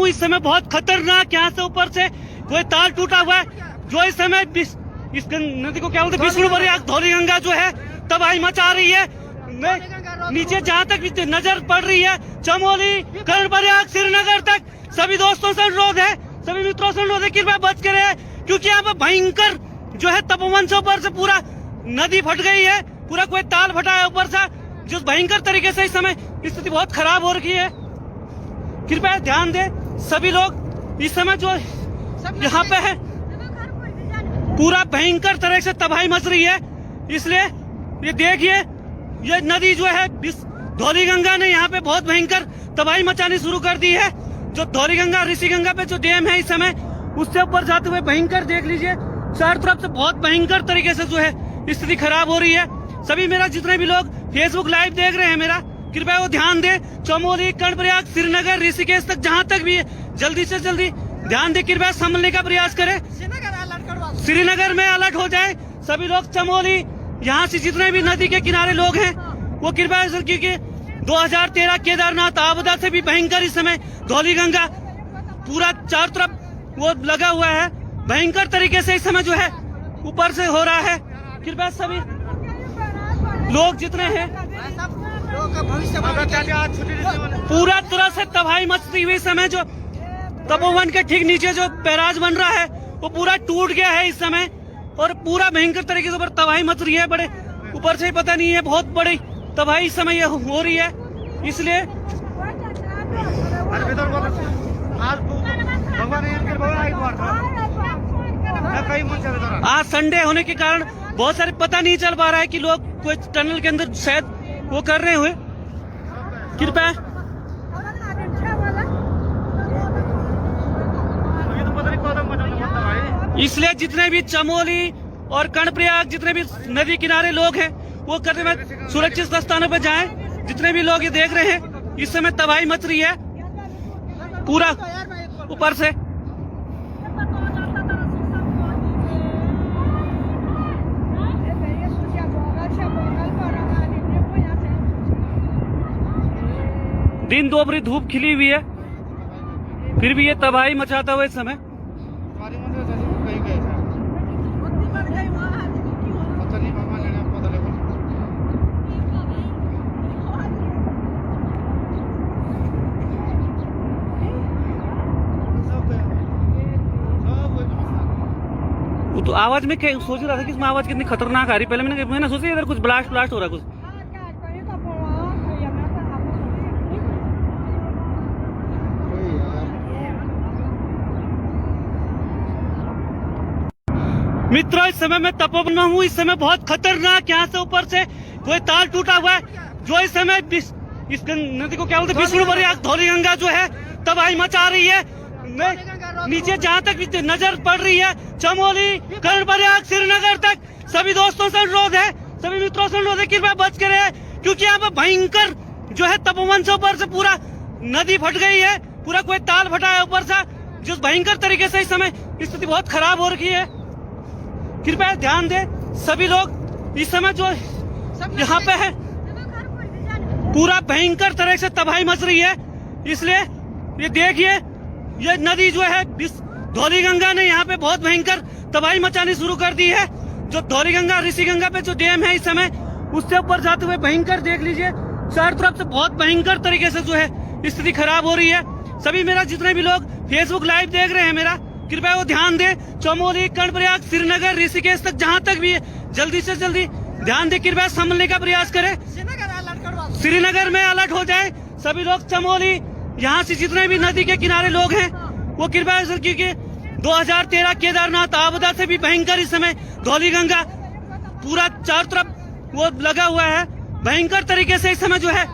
हूँ इस समय बहुत खतरनाक, यहाँ से ऊपर से कोई तार टूटा हुआ है जो इस समय इस नदी को क्या बोलते हैं, विष्णुपुरी धौली गंगा जो है तबाही मचा रही है। नीचे जहाँ तक नजर पड़ रही है, चमोली, कर्णप्रयाग, श्रीनगर तक सभी दोस्तों से अनुरोध है, सभी मित्रों से अनुरोध है कृपया बच कर रहे, क्योंकि यहाँ पे भयंकर जो है तपोवन से ऊपर से पूरा नदी फट गई है, पूरा कोई ताल फटा है ऊपर से, जो भयंकर तरीके से इस समय स्थिति बहुत खराब हो रही है। कृपया ध्यान दें सभी लोग, इस समय जो यहाँ पे है पूरा भयंकर तरह से तबाही मच रही है। इसलिए ये देखिए, ये नदी जो है धौली गंगा ने यहाँ पे बहुत भयंकर तबाही मचानी शुरू कर दी है। जो धौली गंगा ऋषि गंगा पे जो डैम है इस समय, उससे ऊपर जाते हुए भयंकर देख लीजिए, चारों तरफ से बहुत भयंकर तरीके से जो है स्थिति खराब हो रही है। सभी मेरा जितने भी लोग फेसबुक लाइव देख रहे हैं मेरा, कृपया वो ध्यान दें, चमोली, कर्णप्रयाग, श्रीनगर, ऋषिकेश तक जहाँ तक भी है जल्दी से जल्दी ध्यान दे, कृपया संभलने का प्रयास करें। श्रीनगर में अलर्ट हो जाए सभी लोग। चमोली, यहाँ से जितने भी नदी के किनारे लोग हैं वो कृपया, क्योंकि 2013 केदारनाथ आपदा से भी भयंकर इस समय धौली गंगा पूरा चारों तरफ वो लगा हुआ है, भयंकर तरीके से इस समय जो है ऊपर से हो रहा है। कृपया सभी लोग जितने हैं पूरा तरह से तबाही मचती हुई समय, जो तपोवन के ठीक नीचे जो बैराज बन रहा है वो पूरा टूट गया है इस समय, और पूरा भयंकर तरीके से ऊपर तबाही मच रही है। बड़े ऊपर से पता नहीं है, बहुत बड़ी तबाही इस समय हो रही है। इसलिए आज संडे होने के कारण बहुत सारे पता नहीं चल पा रहा है कि लोग कोई टनल के अंदर शायद वो कर रहे हुए। कृपया इसलिए जितने भी चमोली और कर्णप्रयाग जितने भी नदी किनारे लोग हैं वो करते हुए सुरक्षित स्थानों पर जाएं। जितने भी लोग ये देख रहे हैं इस समय तबाही मच रही है पूरा ऊपर से। दिन दोपहरी धूप खिली हुई है, फिर भी ये तबाही मचाता हुआ इस समय। तो आवाज में सोच रहा था कि इसमें आवाज कितनी खतरनाक आ रही। पहले मैंने सोचा इधर कुछ ब्लास्ट हो रहा कुछ। मित्रों, इस समय मैं तपोवन में हूँ, इस समय बहुत खतरनाक, यहाँ से ऊपर से कोई तार टूटा हुआ है जो इस समय इस नदी को क्या बोलते हैं, विष्णुपुरी धौली गंगा जो है तबाही मचा रही है। नीचे जहाँ तक नजर पड़ रही है, चमोली, कर्णप्रयाग, श्रीनगर तक सभी दोस्तों से अनुरोध है, सभी मित्रों से अनुरोध है कृपया बच कर रहे, क्योंकि यहाँ पे भयंकर जो है तपोवन से ऊपर से पूरा नदी फट गई है, पूरा कोई ताल फटा है ऊपर से, जो भयंकर तरीके से इस समय स्थिति बहुत खराब हो रही है। कृपया ध्यान दें सभी लोग, इस समय जो यहाँ पे है पूरा भयंकर तरह से तबाही मच रही है। इसलिए ये देखिए, ये नदी जो है धौली गंगा ने यहाँ पे बहुत भयंकर तबाही मचानी शुरू कर दी है। जो धौली गंगा ऋषि गंगा पे जो डैम है इस समय, उससे ऊपर जाते हुए भयंकर देख लीजिए, चारों तरफ से बहुत भयंकर तरीके से जो है स्थिति खराब हो रही है। सभी मेरा जितने भी लोग फेसबुक लाइव देख रहे हैं मेरा, कृपया वो ध्यान दें, चमोली, कर्णप्रयाग, श्रीनगर, ऋषिकेश तक जहाँ तक भी है जल्दी से जल्दी ध्यान दे, कृपया संभलने का प्रयास करें। श्रीनगर में अलर्ट हो जाए सभी लोग। चमोली, यहाँ से जितने भी नदी के किनारे लोग हैं वो कृपया, क्योंकि 2013 केदारनाथ आपदा से भी भयंकर इस समय धौली गंगा पूरा चारों तरफ वो लगा हुआ है, भयंकर तरीके से इस समय जो है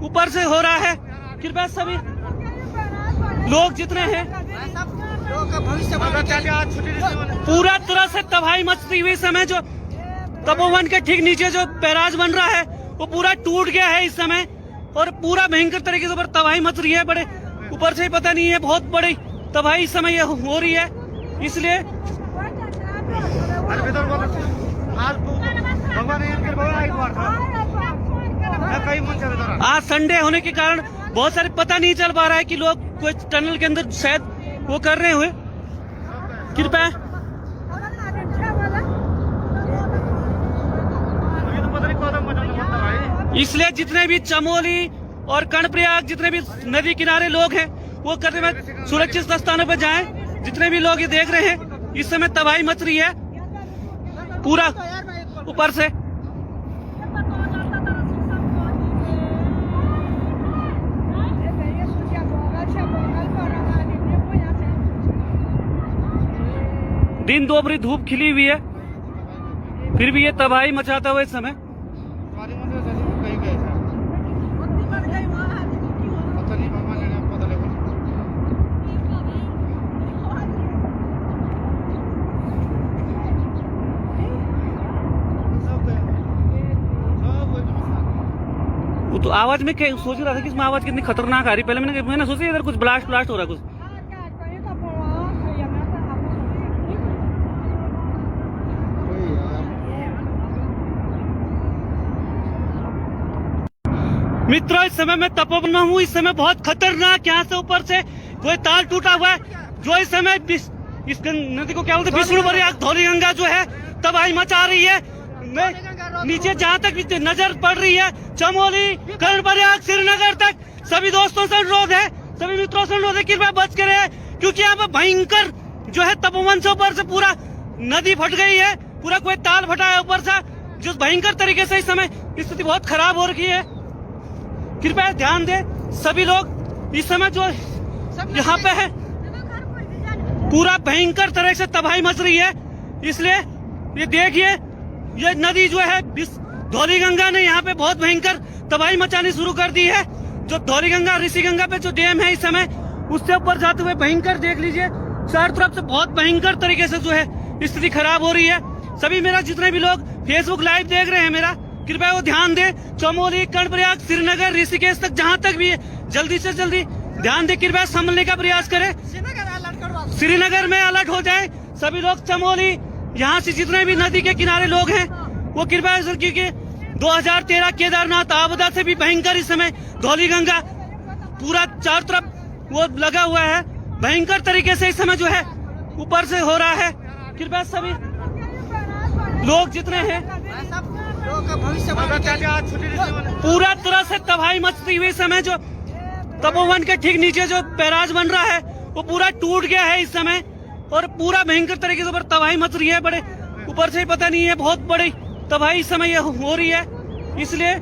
ऊपर से हो रहा है। कृपया सभी लोग जितने हैं पूरा तरह से तबाही मचती हुई समय, जो तपोवन के ठीक नीचे जो बैराज बन रहा है वो पूरा टूट गया है इस समय, और पूरा भयंकर तरीके से ऊपर तबाही मच रही है। बड़े ऊपर से पता नहीं है, बहुत बड़ी तबाही इस समय हो रही है। इसलिए आज संडे होने के कारण बहुत सारे पता नहीं चल पा रहा है कि लोग कोई टनल के अंदर शायद वो कर रहे हुए। कृपया इसलिए जितने भी चमोली और कर्णप्रयाग जितने भी नदी किनारे लोग हैं वो करते हुए सुरक्षित स्थानों पर जाएं। जितने भी लोग ये देख रहे हैं इस समय तबाही मच रही है पूरा ऊपर से। दिन दोपहरी धूप खिली हुई है फिर भी ये तबाही मचाता हुआ इस समय। वो तो आवाज में सोच रहा था कि इसमें आवाज कितनी खतरनाक आ रही। पहले मैंने सोचा इधर कुछ ब्लास्ट हो रहा है कुछ। मित्रों इस समय मैं तपोवन में हूँ। इस समय बहुत खतरनाक यहाँ से ऊपर से कोई तार टूटा हुआ है जो इस समय इस नदी को क्या बोलते हैं विष्णुप्रयाग धौलीगंगा जो है तबाही मचा रही है। नीचे जहाँ तक नजर पड़ रही है चमोली कर्णप्रयाग श्रीनगर तक सभी दोस्तों से अनुरोध है, सभी मित्रों से अनुरोध है कृपया बच के रहे क्योंकि यहाँ पे भयंकर जो है तपोवन से ऊपर से पूरा नदी फट गई है। पूरा कोई ताल फटा है ऊपर से जो भयंकर तरीके से इस समय स्थिति बहुत खराब हो रही है। कृपया ध्यान दे सभी लोग इस समय जो यहाँ पे है पूरा भयंकर तरह से तबाही मच रही है। इसलिए ये देखिए ये नदी जो है धौलीगंगा ने यहाँ पे बहुत भयंकर तबाही मचानी शुरू कर दी है। जो धौलीगंगा ऋषिगंगा पे जो डैम है इस समय उससे ऊपर जाते हुए भयंकर देख लीजिए चारों तरफ से बहुत भयंकर तरीके से जो है स्थिति खराब हो रही है। सभी मेरा जितने भी लोग फेसबुक लाइव देख रहे हैं मेरा कृपया वो ध्यान दे चमोली कर्णप्रयाग श्रीनगर ऋषिकेश तक जहाँ तक भी है जल्दी से जल्दी ध्यान दे कृपया संभलने का प्रयास करें। श्रीनगर में अलर्ट हो जाए सभी लोग। चमोली यहाँ से जितने भी नदी के किनारे लोग हैं वो कृपया क्योंकि 2013 केदारनाथ आपदा से भी भयंकर इस समय धौलीगंगा पूरा चारों तरफ वो लगा हुआ है। भयंकर तरीके से इस समय जो है ऊपर से हो रहा है। कृपया सभी लोग जितने हैं पूरा तरह से तबाही मचती हुई समय जो तपोवन के ठीक नीचे जो बैराज बन रहा है वो पूरा टूट गया है इस समय और पूरा भयंकर तरीके से ऊपर तबाही मच रही है। बड़े ऊपर से ही पता नहीं है बहुत बड़ी तबाही इस समय हो रही है। इसलिए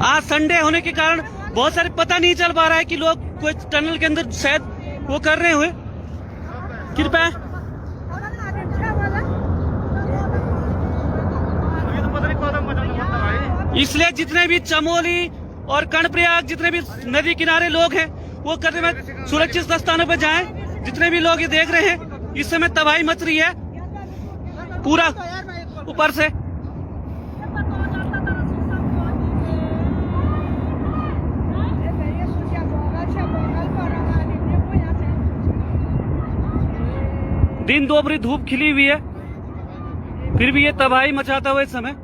आज संडे होने के कारण बहुत सारे पता नहीं चल पा रहा है कि लोग कोई टनल के अंदर शायद वो कर रहे हुए। कृपया इसलिए जितने भी चमोली और कर्णप्रयाग जितने भी नदी किनारे लोग हैं वो करते हुए सुरक्षित स्थानों पर जाएं। जितने भी लोग ये देख रहे हैं इस समय तबाही मच रही है पूरा ऊपर से। दिन दोपहरी धूप खिली हुई है फिर भी ये तबाही मचाता हुआ इस समय।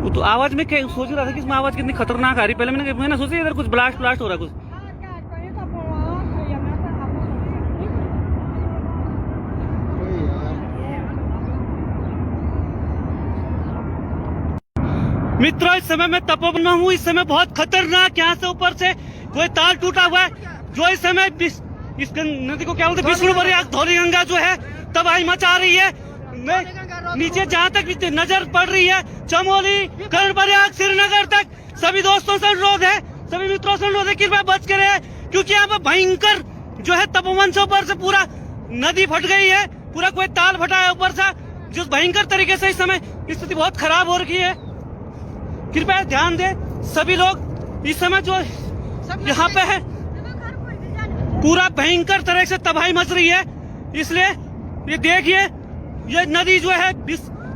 वो तो आवाज में सोच रहा था कि इसमें आवाज कितनी खतरनाक आ रही। पहले मैंने सोचा इधर कुछ ब्लास्ट हो रहा है कुछ। मित्रों इस समय मैं तपोवन में हूँ। इस समय बहुत खतरनाक यहाँ से ऊपर से कोई तार टूटा हुआ है जो इस समय इस नदी को क्या बोलते हैं विष्णुप्रयाग धौलीगंगा जो है तबाही मचा रही है। नीचे जहाँ तक नजर पड़ रही है चमोली कर्णप्रयाग श्रीनगर तक सभी दोस्तों से अनुरोध है, सभी मित्रों से अनुरोध है कृपया बच के रहे क्योंकि यहाँ पे भयंकर जो है तपोवन से ऊपर से पूरा नदी फट गई है। पूरा कोई ताल फटा है ऊपर से जो भयंकर तरीके से इस समय स्थिति बहुत खराब हो रही है। कृपया ध्यान दे सभी लोग इस समय जो यहाँ पे है पूरा भयंकर तरह से तबाही मच रही है। इसलिए ये देखिए ये नदी जो है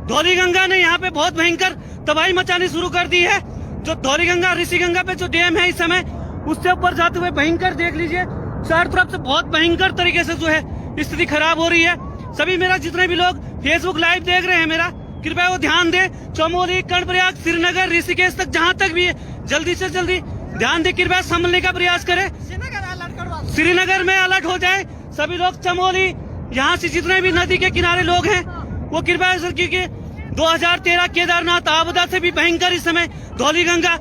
धौली गंगा ने यहाँ पे बहुत भयंकर तबाही मचानी शुरू कर दी है। जो धौली गंगा ऋषि गंगा पे जो डैम है इस समय उससे ऊपर जाते हुए भयंकर देख लीजिए चारों तरफ से बहुत भयंकर तरीके से जो है स्थिति खराब हो रही है। सभी मेरा जितने भी लोग फेसबुक लाइव देख रहे हैं मेरा कृपया वो ध्यान दें। चमोली, कर्णप्रयाग, श्रीनगर, ऋषिकेश तक जहां तक भी है जल्दी से जल्दी ध्यान दे, कृपया संभलने का प्रयास करें। श्रीनगर में अलर्ट हो जाए सभी लोग। चमोली यहाँ से जितने भी नदी के किनारे लोग हैं वो कृपया, क्योंकि 2013 केदारनाथ आपदा से भी भयंकर इस समय धौली गंगा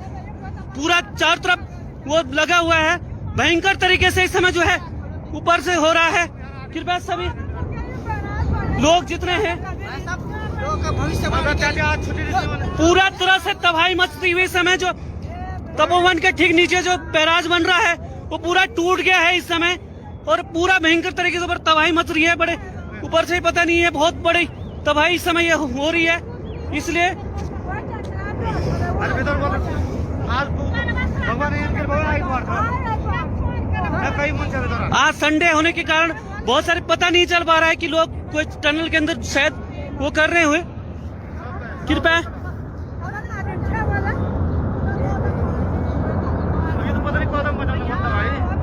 पूरा चारों तरफ वो लगा हुआ है। भयंकर तरीके से इस समय जो है ऊपर से हो रहा है। कृपया सभी लोग जितने हैं पूरा तरह से तबाही मचती हुई समय जो तपोवन के ठीक नीचे जो बैराज बन रहा है वो पूरा टूट गया है इस समय और पूरा भयंकर तरीके से तबाही मच रही है। बड़े ऊपर से ही पता नहीं है, बहुत बड़ी तबाही इस समय ये हो रही है। इसलिए आज संडे होने के कारण बहुत सारे पता नहीं चल पा रहा है कि लोग कोई टनल के अंदर शायद वो कर रहे हुए। कृपया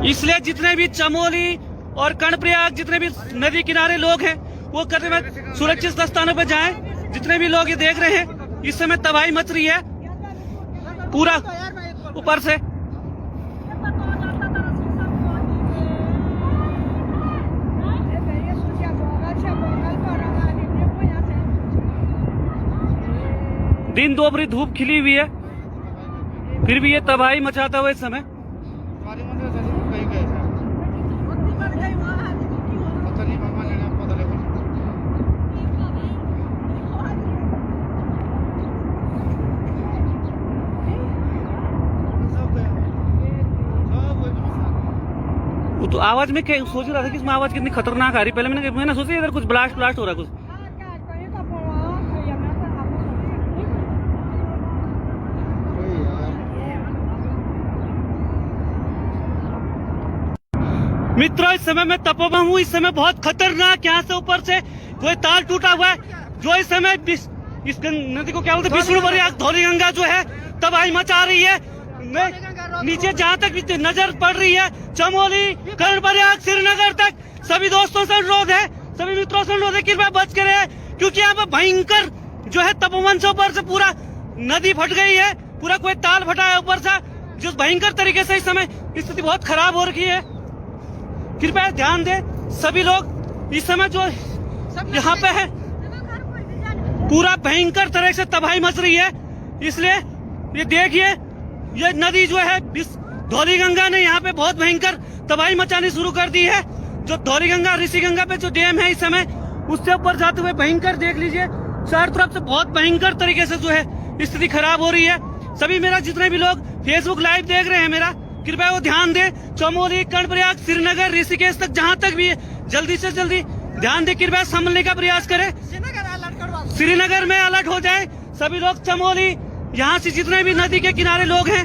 इसलिए जितने भी चमोली और कर्णप्रयाग जितने भी नदी किनारे लोग हैं वो करते हुए सुरक्षित स्थानों पर जाएं। जितने भी लोग ये देख रहे हैं इस समय तबाही मच रही है पूरा ऊपर से। दिन दोपहरी धूप खिली हुई है फिर भी ये तबाही मचाता हुआ इस समय। तो आवाज में क्या सोच रहा था कि इसमें आवाज कितनी खतरनाक आ रही। पहले मैंने सोचा इधर कुछ ब्लास्ट हो रहा कुछ। मित्रों इस समय मैं तपोवन हूँ। इस समय बहुत खतरनाक यहाँ से ऊपर से कोई तार टूटा हुआ है जो इस समय इस नदी को क्या बोलते हैं विष्णुप्रयाग धौली गंगा जो है तबाही मचा रही है। नीचे जहाँ तक भी नजर पड़ रही है चमोली, कर्णप्रयाग, श्रीनगर तक सभी दोस्तों से अनुरोध है, सभी मित्रों से अनुरोध है कृपया बच के रहे क्योंकि यहाँ पर भयंकर जो है तपोवन से ऊपर से पूरा नदी फट गई है। पूरा कोई ताल फटा है ऊपर से जो भयंकर तरीके से इस समय स्थिति बहुत खराब हो रखी है। कृपया ध्यान दें सभी लोग इस समय जो यहाँ पे है पूरा भयंकर तरह से तबाही मच रही है। इसलिए ये देखिए ये नदी जो है धौली गंगा ने यहाँ पे बहुत भयंकर तबाही मचानी शुरू कर दी है। जो धौली गंगा ऋषि गंगा पे जो डैम है इस समय उससे ऊपर जाते हुए भयंकर देख लीजिए चारों तरफ से बहुत भयंकर तरीके से जो है स्थिति खराब हो रही है। सभी मेरा जितने भी लोग फेसबुक लाइव देख रहे हैं मेरा कृपया वो ध्यान दें। चमोली, कर्णप्रयाग, श्रीनगर, ऋषिकेश तक जहां तक भी है जल्दी से जल्दी ध्यान दे, कृपया संभलने का प्रयास करें। श्रीनगर में अलर्ट हो जाए सभी लोग। चमोली यहाँ से जितने भी नदी के किनारे लोग हैं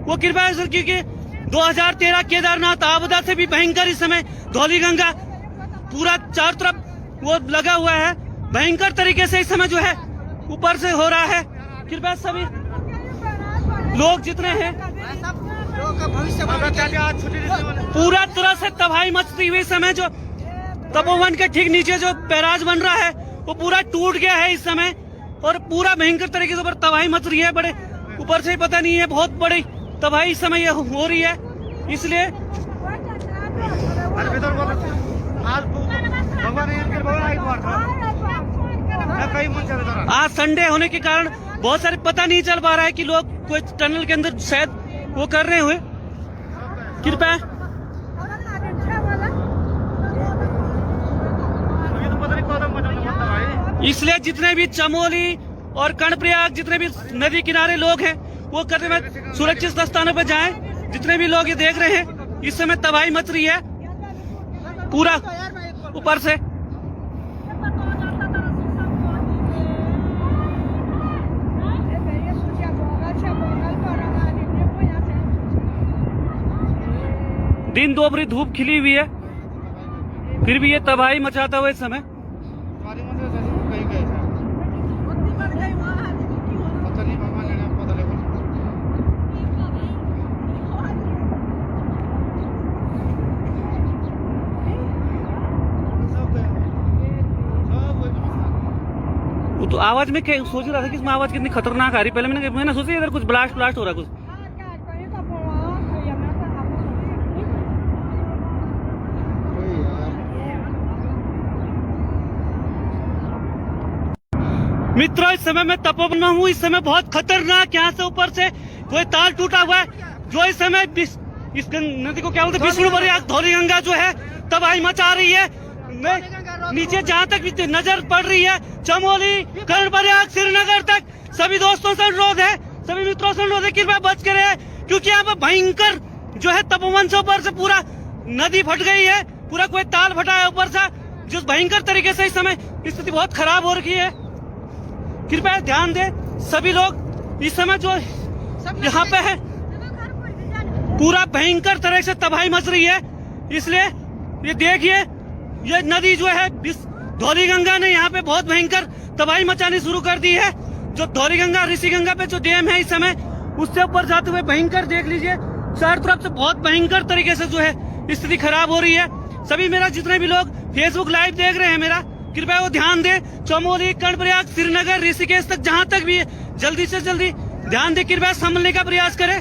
वो कृपया, क्योंकि 2013 केदारनाथ आपदा से भी भयंकर इस समय धौली गंगा पूरा चारों तरफ वो लगा हुआ है। भयंकर तरीके से इस समय जो है ऊपर से हो रहा है। कृपया सभी लोग जितने हैं पूरा तरह से तबाही मचती हुई समय जो तपोवन के ठीक नीचे जो बैराज बन रहा है वो पूरा टूट गया है इस समय और पूरा भयंकर तरीके से तबाही मच रही है। बड़े ऊपर से ही पता नहीं है, बहुत बड़ी तबाही इस समय ये हो रही है। इसलिए आज संडे होने के कारण बहुत सारे पता नहीं चल पा रहा है कि लोग कोई टनल के अंदर शायद वो कर रहे हुए। कृपया इसलिए जितने भी चमोली और कर्णप्रयाग जितने भी नदी किनारे लोग हैं वो करते हुए सुरक्षित स्थानों पर जाएं। जितने भी लोग ये देख रहे हैं इस समय तबाही मच रही है पूरा ऊपर से। दिन दोपहरी धूप खिली हुई है फिर भी ये तबाही मचाता हुआ इस समय। तो आवाज में सोच रहा था कि इसमें आवाज कितनी खतरनाक आ रही। पहले मैंने सोचा इधर कुछ ब्लास्ट हो रहा है कुछ। मित्रों, इस समय मैं तपोवन में हूँ। इस समय बहुत खतरनाक यहाँ से ऊपर से कोई तार टूटा हुआ है, जो इस समय इस नदी को क्या बोलते हैं, विष्णुवर्या धौली गंगा जो है तबाही मचा रही है। नीचे जहाँ तक भी नजर पड़ रही है, चमोली, कर्णप्रयाग, श्रीनगर तक सभी दोस्तों से अनुरोध है, सभी मित्रों से अनुरोध है कि कृपया बच कर रहे, क्योंकि यहाँ पर भयंकर जो है तपोवन से ऊपर से पूरा नदी फट गई है, पूरा कोई ताल फटा है ऊपर से, जिस भयंकर तरीके से इस समय स्थिति बहुत खराब हो रही है। कृपया ध्यान दें सभी लोग। इस समय जो यहाँ पे है पूरा भयंकर तरह से तबाही मच रही है, इसलिए ये देखिए ये नदी जो है धौली गंगा ने यहाँ पे बहुत भयंकर तबाही मचानी शुरू कर दी है। जो धौली गंगा ऋषि गंगा पे जो डैम है इस समय उससे ऊपर जाते हुए भयंकर देख लीजिए, चारों तरफ से बहुत भयंकर तरीके से जो है स्थिति खराब हो रही है। सभी मेरा जितने भी लोग फेसबुक लाइव देख रहे हैं मेरा, कृपया वो ध्यान दें। चमोली, कर्णप्रयाग, श्रीनगर, ऋषिकेश तक जहां तक भी जल्दी से जल्दी ध्यान दे, कृपया संभलने का प्रयास करें।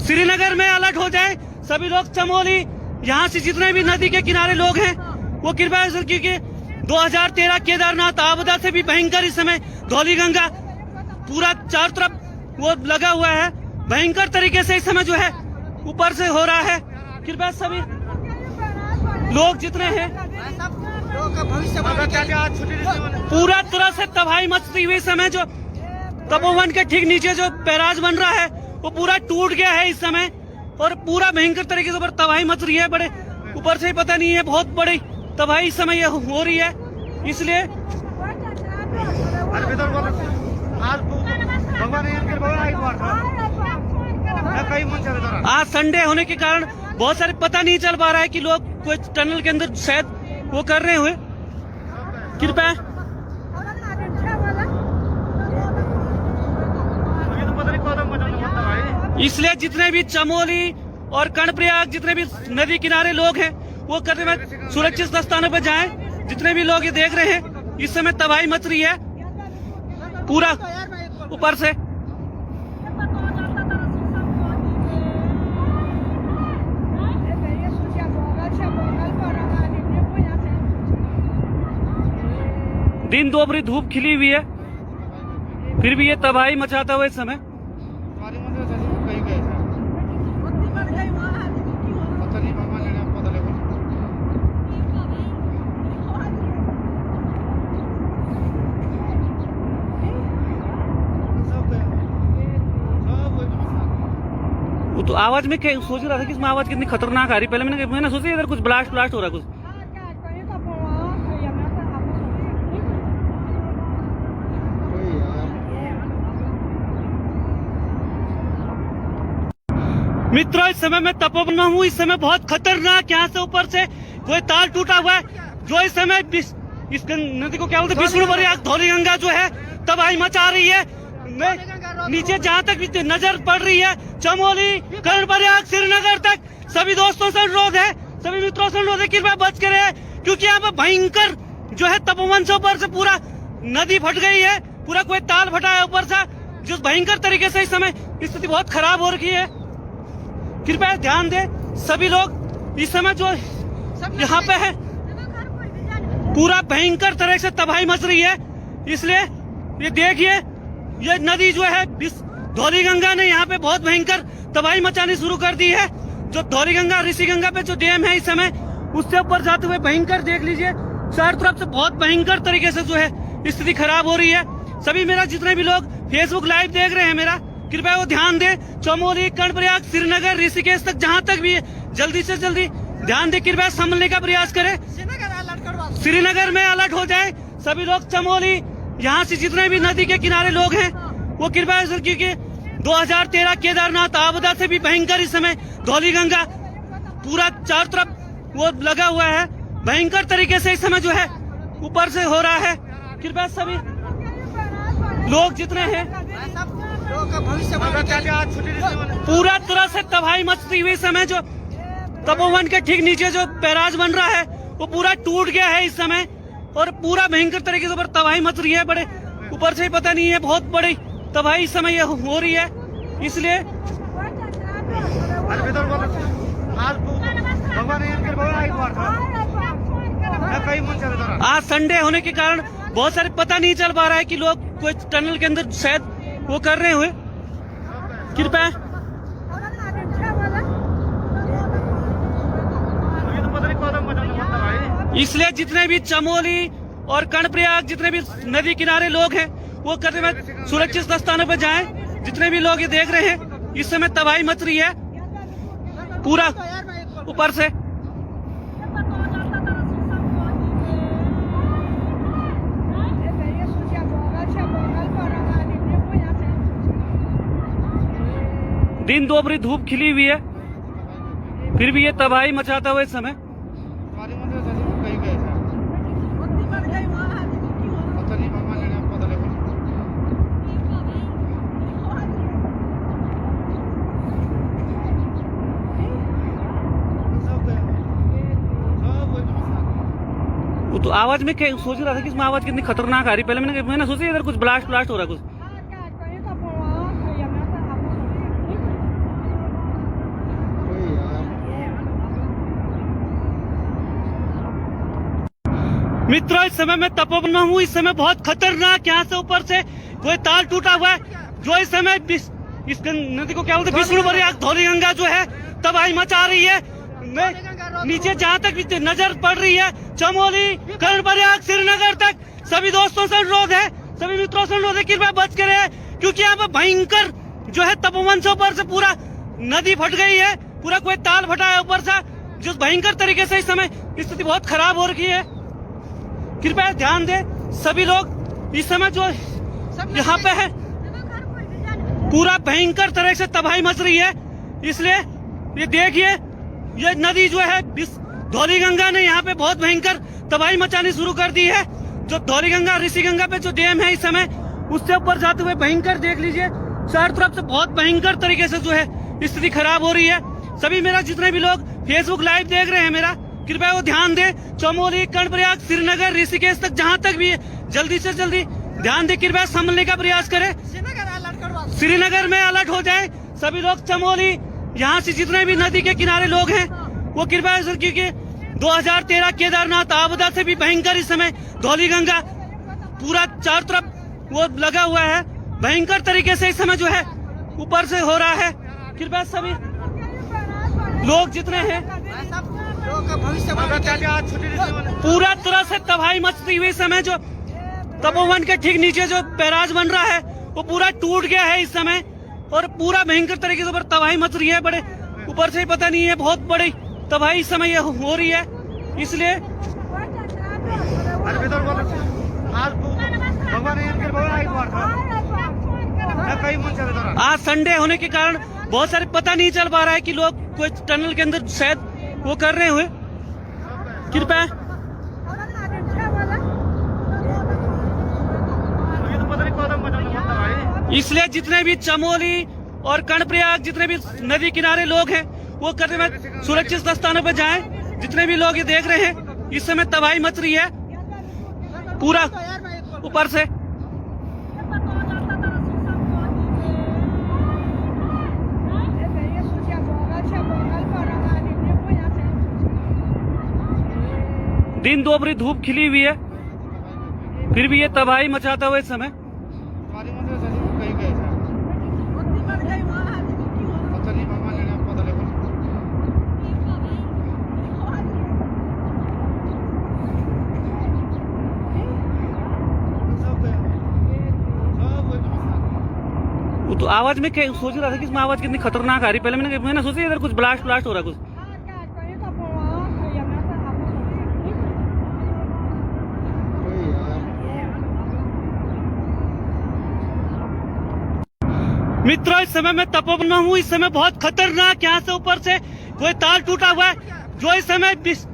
श्रीनगर में अलर्ट हो जाए सभी लोग। चमोली यहाँ से जितने भी नदी के किनारे लोग हैं वो कृपया, क्योंकि 2013 केदारनाथ आपदा से भी भयंकर इस समय धौली गंगा पूरा चारों तरफ वो लगा हुआ है, भयंकर तरीके से इस समय जो है ऊपर से हो रहा है। कृपया सभी लोग जितने हैं पूरा तरह से तबाही मचती हुई समय जो तपोवन के ठीक नीचे जो बैराज बन रहा है वो पूरा टूट गया है इस समय, और पूरा भयंकर तरीके से ऊपर तबाही मच रही है। बड़े ऊपर से पता नहीं है, बहुत बड़ी तबाही इस समय ये हो रही है। इसलिए आज संडे होने के कारण बहुत सारे पता नहीं चल पा रहा है कि लोग कोई टनल के अंदर शायद वो कर रहे हुए। कृपया इसलिए जितने भी चमोली और कर्णप्रयाग जितने भी नदी किनारे लोग हैं वो करते हुए सुरक्षित स्थानों पर जाएं। जितने भी लोग ये देख रहे हैं इस समय तबाही मच रही है पूरा ऊपर से। दिन दोपहरी धूप खिली हुई है, फिर भी ये तबाही मचाता हुआ इस समय। वो तो आवाज में सोच रहा था कि इसमें आवाज कितनी खतरनाक आ रही। पहले मैंने सोचा इधर कुछ ब्लास्ट हो रहा है कुछ। मित्रों, इस समय मैं तपोवन में हूँ। इस समय बहुत खतरनाक यहाँ से ऊपर से कोई तार टूटा हुआ है, जो इस समय इस नदी को क्या बोलते हैं, विष्णुवर्या धौली गंगा जो है तबाही मचा रही है। नीचे जहाँ तक भी नजर पड़ रही है, चमोली, कर्णप्रयाग, श्रीनगर तक सभी दोस्तों से अनुरोध है, सभी मित्रों से अनुरोध है, कृपया बच कर रहे, क्योंकि यहाँ पर भयंकर जो है तपोवन से ऊपर से पूरा नदी फट गई है, पूरा कोई ताल फटा है ऊपर से, जिस भयंकर तरीके से इस समय स्थिति बहुत खराब हो रही है। कृपया ध्यान दें सभी लोग। इस समय जो यहाँ पे है पूरा भयंकर तरह से तबाही मच रही है, इसलिए ये देखिए ये नदी जो है धौली गंगा ने यहाँ पे बहुत भयंकर तबाही मचानी शुरू कर दी है। जो धौली गंगा ऋषि गंगा पे जो डैम है इस समय उससे ऊपर जाते हुए भयंकर देख लीजिए, चारों तरफ से बहुत भयंकर तरीके से जो है स्थिति खराब हो रही है। सभी मेरा जितने भी लोग फेसबुक लाइव देख रहे हैं मेरा, कृपया वो ध्यान दें। चमोली, कर्णप्रयाग, श्रीनगर, ऋषिकेश तक जहां तक भी जल्दी से जल्दी ध्यान दे, कृपया संभलने का प्रयास करें। श्रीनगर में अलर्ट हो जाए सभी लोग। चमोली यहाँ से जितने भी नदी के किनारे लोग हैं वो कृपया, क्योंकि 2013 केदारनाथ आपदा से भी भयंकर इस समय धौली गंगा पूरा चारों तरफ वो लगा हुआ है, भयंकर तरीके से इस समय जो है ऊपर से हो रहा है। कृपया सभी लोग जितने हैं पूरा तरह से तबाही मचती हुई समय जो तपोवन के ठीक नीचे जो बैराज बन रहा है वो पूरा टूट गया है इस समय, और पूरा भयंकर तरीके से ऊपर तबाही मच रही है। बड़े ऊपर से पता नहीं है, बहुत बड़ी तबाही इस समय हो रही है। इसलिए आज संडे होने के कारण बहुत सारे पता नहीं चल पा रहा है कि लोग कोई टनल के अंदर शायद वो कर रहे हुए। कृपया इसलिए जितने भी चमोली और कर्णप्रयाग जितने भी नदी किनारे लोग हैं वो करते हुए सुरक्षित स्थानों पर जाएं। जितने भी लोग ये देख रहे हैं इस समय तबाही मच रही है पूरा ऊपर से। दिन दोपहरी धूप खिली हुई है, फिर भी ये तबाही मचाता हुआ इस समय। वो तो आवाज में सोच रहा था कि इसमें आवाज कितनी खतरनाक आ रही। पहले मैंने सोचा इधर कुछ ब्लास्ट हो रहा है कुछ। मित्रों इस समय मैं तपोवन में हूँ। इस समय बहुत खतरनाक यहाँ से ऊपर से कोई तार टूटा हुआ है जो इस समय इस नदी को क्या बोलते हैं, विष्णुपुरी धौली गंगा जो है तबाही मचा रही है। नीचे जहाँ तक नजर पड़ रही है चमोली कर्णप्रयाग श्रीनगर तक सभी दोस्तों से अनुरोध है, सभी मित्रों से अनुरोध है कृपया बच कर रहे, क्योंकि यहाँ पर भयंकर जो है तपोवन से ऊपर से पूरा नदी फट गई है, पूरा कोई ताल फटा है ऊपर से, जो भयंकर तरीके से इस समय स्थिति बहुत खराब हो रखी है। कृपया ध्यान दे सभी लोग। इस समय जो यहाँ पे है पूरा भयंकर तरह से तबाही मच रही है। इसलिए ये देखिए ये नदी जो है धौली गंगा ने यहाँ पे बहुत भयंकर तबाही मचानी शुरू कर दी है। जो धौली गंगा ऋषि गंगा पे जो डैम है इस समय उससे ऊपर जाते हुए भयंकर देख लीजिए चारों तरफ से बहुत भयंकर तरीके से जो है स्थिति खराब हो रही है। सभी मेरा जितने भी लोग फेसबुक लाइव देख रहे हैं मेरा कृपया वो ध्यान दे। चमोली कर्णप्रयाग श्रीनगर ऋषिकेश तक जहाँ तक भी है जल्दी से जल्दी ध्यान दे, कृपया संभलने का प्रयास करें। श्रीनगर में अलर्ट हो जाए सभी लोग। चमोली यहाँ से जितने भी नदी के किनारे लोग हैं वो कृपया, क्योंकि 2013 केदारनाथ आपदा से भी भयंकर इस समय धौली गंगा पूरा चारों तरफ वो लगा हुआ है। भयंकर तरीके से इस समय जो है ऊपर से हो रहा है। कृपया सभी लोग जितने हैं पूरा तरह से तबाही मचती हुई समय जो तपोवन के ठीक नीचे जो बैराज बन रहा है वो पूरा टूट गया है इस समय और पूरा भयंकर तरीके से ऊपर तबाही मच रही है। बड़े ऊपर से पता नहीं है, बहुत बड़ी तबाही इस समय हो रही है। इसलिए आज संडे होने के कारण बहुत सारे पता नहीं चल पा रहा है कि लोग कोई टनल के अंदर शायद वो कर रहे हुए। कृपया इसलिए जितने भी चमोली और कर्णप्रयाग जितने भी नदी किनारे लोग हैं वो करते हुए सुरक्षित स्थानों पर जाएं। जितने भी लोग ये देख रहे हैं इस समय तबाही मच रही है पूरा ऊपर से। दिन दोपहरी धूप खिली हुई है, फिर भी ये तबाही मचाता हुआ इस समय। वो तो आवाज में सोच रहा था कि इसमें आवाज कितनी खतरनाक आ रही। पहले मैंने सोचा इधर कुछ ब्लास्ट हो रहा है कुछ। मित्रों इस समय मैं तपोवन में हूँ। इस समय बहुत खतरनाक यहाँ से ऊपर से कोई तार टूटा हुआ है जो इस समय इस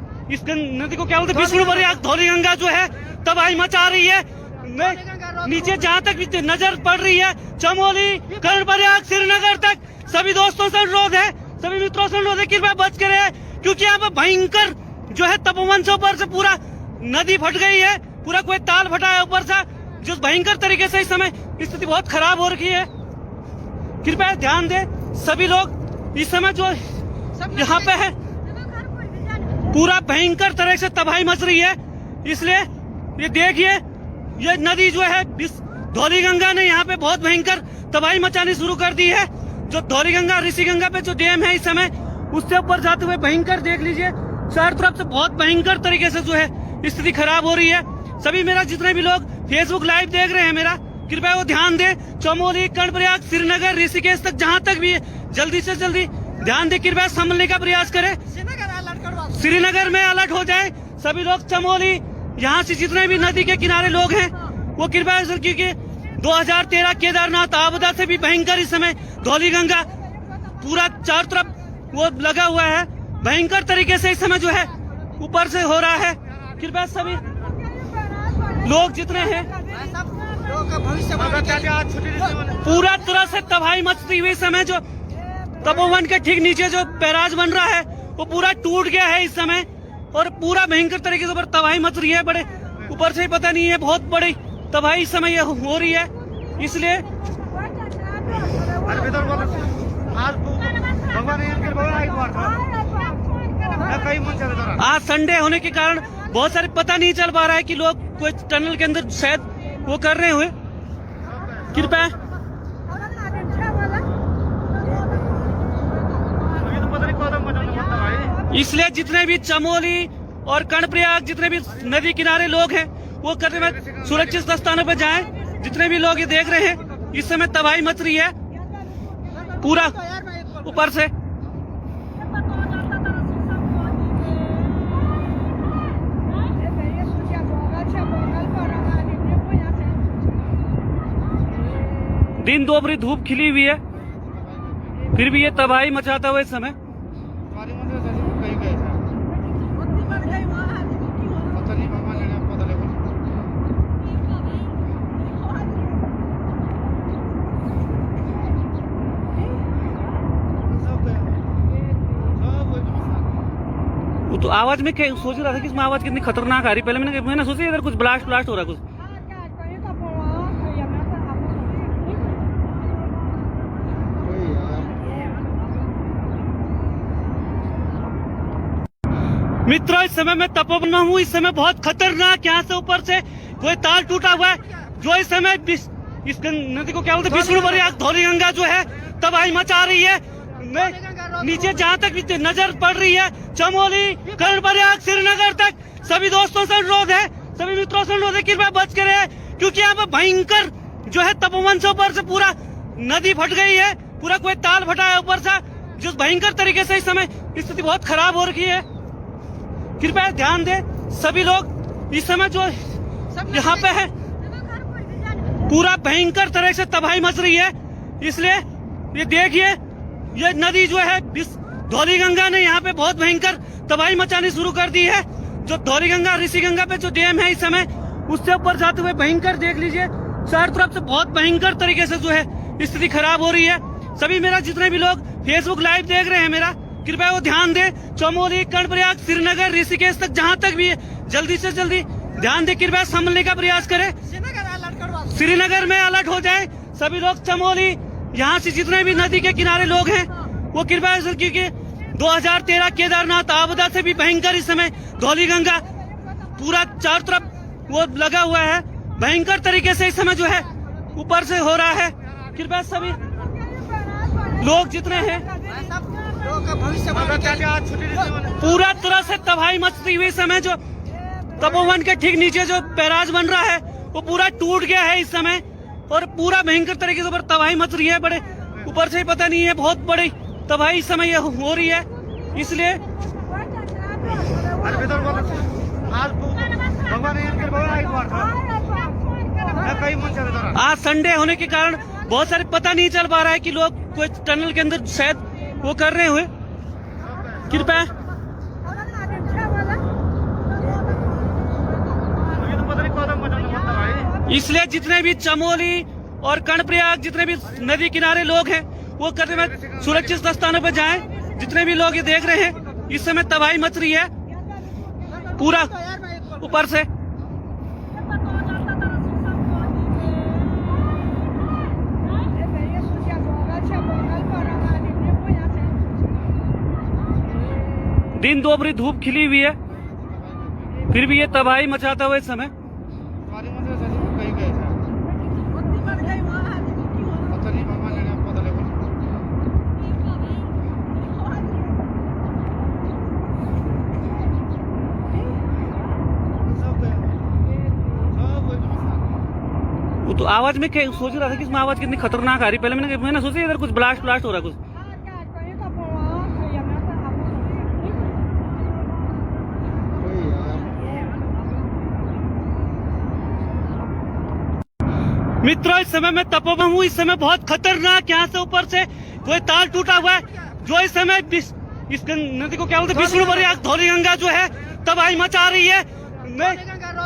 नदी को क्या बोलते हैं, विष्णुपुरी धौली गंगा जो है तबाही मचा रही है। नीचे जहाँ तक नजर पड़ रही है चमोली कर्णप्रयाग श्रीनगर तक सभी दोस्तों से अनुरोध है, सभी मित्रों से अनुरोध है कृपया बच कर रहे, क्योंकि यहाँ पे भयंकर जो है तपोवन से ऊपर से पूरा नदी फट गई है, पूरा कोई ताल फटा है ऊपर से, जो भयंकर तरीके से इस समय स्थिति बहुत खराब हो रखी है। कृपया ध्यान दें सभी लोग, इस समय जो यहाँ पे है पूरा भयंकर तरह से तबाही मच रही है। इसलिए ये देखिए, ये नदी जो है धौली गंगा ने यहाँ पे बहुत भयंकर तबाही मचानी शुरू कर दी है। जो धौली गंगा ऋषि गंगा पे जो डैम है इस समय, उससे ऊपर जाते हुए भयंकर देख लीजिए, चारों तरफ से बहुत भयंकर तरीके से जो है स्थिति खराब हो रही है। सभी मेरा जितने भी लोग फेसबुक लाइव देख रहे हैं मेरा, कृपया वो ध्यान दें। चमोली, कर्णप्रयाग, श्रीनगर, ऋषिकेश तक जहां तक भी है, जल्दी से जल्दी ध्यान दें, कृपया संभलने का प्रयास करें। श्रीनगर में अलर्ट हो जाए सभी लोग। चमोली, यहाँ से जितने भी नदी के किनारे लोग हैं वो कृपया, क्योंकि 2013 केदारनाथ आपदा से भी भयंकर इस समय धौली गंगा पूरा चारों तरफ वो लगा हुआ है, भयंकर तरीके से इस समय जो है ऊपर से हो रहा है। कृपया सभी लोग जितने हैं पूरा तरह से तबाही मचती हुई समय, जो तपोवन के ठीक नीचे जो बैराज बन रहा है वो पूरा टूट गया है इस समय, और पूरा भयंकर तरीके से ऊपर तबाही मच रही है। बड़े ऊपर से पता नहीं है, बहुत बड़ी तबाही इस समय हो रही है। इसलिए आज संडे होने के कारण बहुत सारे पता नहीं चल पा रहा है कि लोग कोई टनल के अंदर शायद वो कर रहे हुए। कृपया इसलिए जितने भी चमोली और कर्णप्रयाग जितने भी नदी किनारे लोग हैं वो करने में सुरक्षित स्थानों पर जाएं। जितने भी लोग ये देख रहे हैं इस समय तबाही मच रही है पूरा ऊपर से। दिन दोपहरी धूप खिली हुई है, फिर भी ये तबाही मचाता हुआ इस समय। वो तो आवाज में सोच रहा था कि इसमें आवाज कितनी खतरनाक आ रही। पहले मैंने सोचा इधर कुछ ब्लास्ट हो रहा कुछ। मित्रों, इस समय मैं तपोवन में हूँ। इस समय बहुत खतरनाक यहाँ से ऊपर से कोई तार टूटा हुआ है, जो इस समय इस नदी को क्या बोलते हैं, विष्णुपुरी धौली गंगा जो है तबाही मचा रही है। नीचे जहाँ तक भी नजर पड़ रही है, चमोली, कर्णप्रयाग, श्रीनगर तक सभी दोस्तों से अनुरोध है, सभी मित्रों से अनुरोध है, कृपया बच के रहे, क्योंकि यहाँ पर भयंकर जो है तपोवन से ऊपर से पूरा नदी फट गई है, पूरा कोई ताल फटा है ऊपर से, जो भयंकर तरीके से इस समय स्थिति बहुत खराब हो रखी है। कृपया ध्यान दें सभी लोग, इस समय जो यहाँ पे है पूरा भयंकर तरह से तबाही मच रही है। इसलिए ये देखिए, ये नदी जो है धौली गंगा ने यहाँ पे बहुत भयंकर तबाही मचानी शुरू कर दी है। जो धौली गंगा ऋषि गंगा पे जो डैम है इस समय, उससे ऊपर जाते हुए भयंकर देख लीजिए, चारों तरफ से बहुत भयंकर तरीके से जो है स्थिति खराब हो रही है। सभी मेरा जितने भी लोग फेसबुक लाइव देख रहे हैं मेरा, कृपया वो ध्यान दें। चमोली, कर्णप्रयाग, श्रीनगर, ऋषिकेश तक जहां तक भी है, जल्दी से जल्दी ध्यान दें, कृपया संभलने का प्रयास करें। श्रीनगर में अलर्ट हो जाए सभी लोग। चमोली, यहाँ से जितने भी नदी के किनारे लोग हैं वो कृपया, क्योंकि 2013 केदारनाथ आपदा से भी भयंकर इस समय धौली गंगा पूरा चारों तरफ वो लगा हुआ है, भयंकर तरीके से इस समय जो है ऊपर से हो रहा है। कृपया सभी लोग जितने हैं पूरा तरह से तबाही मचती हुई समय, जो तपोवन के ठीक नीचे जो बैराज बन रहा है वो पूरा टूट गया है इस समय, और पूरा भयंकर तरीके से ऊपर तबाही मच रही है। बड़े ऊपर से पता नहीं है, बहुत बड़ी तबाही इस समय हो रही है। इसलिए आज संडे होने के कारण बहुत सारे पता नहीं चल पा रहा है कि लोग कोई टनल के अंदर शायद वो कर रहे हुए। कृपया इसलिए जितने भी चमोली और कर्णप्रयाग जितने भी नदी किनारे लोग हैं वो करने में सुरक्षित स्थानों पर जाएं। जितने भी लोग ये देख रहे हैं इस समय तबाही मच रही है पूरा ऊपर से। दिन दोपहरी धूप खिली हुई है, फिर भी ये तबाही मचाता हुआ इस समय। वो तो आवाज में सोच रहा था कि इसमें आवाज कितनी खतरनाक आ रही। पहले मैंने सोचा इधर कुछ ब्लास्ट हो रहा है कुछ। मित्रों, इस समय मैं तपोवन हूँ। इस समय बहुत खतरनाक यहाँ से ऊपर से कोई तार टूटा हुआ है, जो इस समय इस नदी को क्या बोलते हैं, विष्णु प्रयाग धौली गंगा जो है तबाही मचा रही है।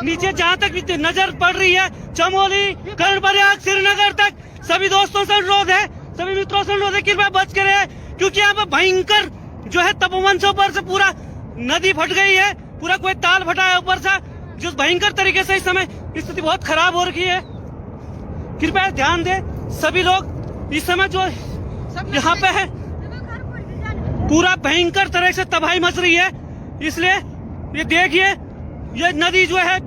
नीचे जहाँ तक भी नजर पड़ रही है, चमोली, कर्णप्रयाग, श्रीनगर तक सभी दोस्तों से अनुरोध है, सभी मित्रों से अनुरोध है कि कृपया बच कर, क्योंकि यहाँ पे भयंकर जो है तपोवन से ऊपर से पूरा नदी फट गई है, पूरा कोई ताल फटा है ऊपर से, जिस भयंकर तरीके से इस समय स्थिति बहुत खराब हो रखी है। कृपया ध्यान दे सभी लोग। इस समय जो यहाँ पे है पूरा भयंकर तरह से तबाही मच रही है, इसलिए ये देखिए ये नदी जो है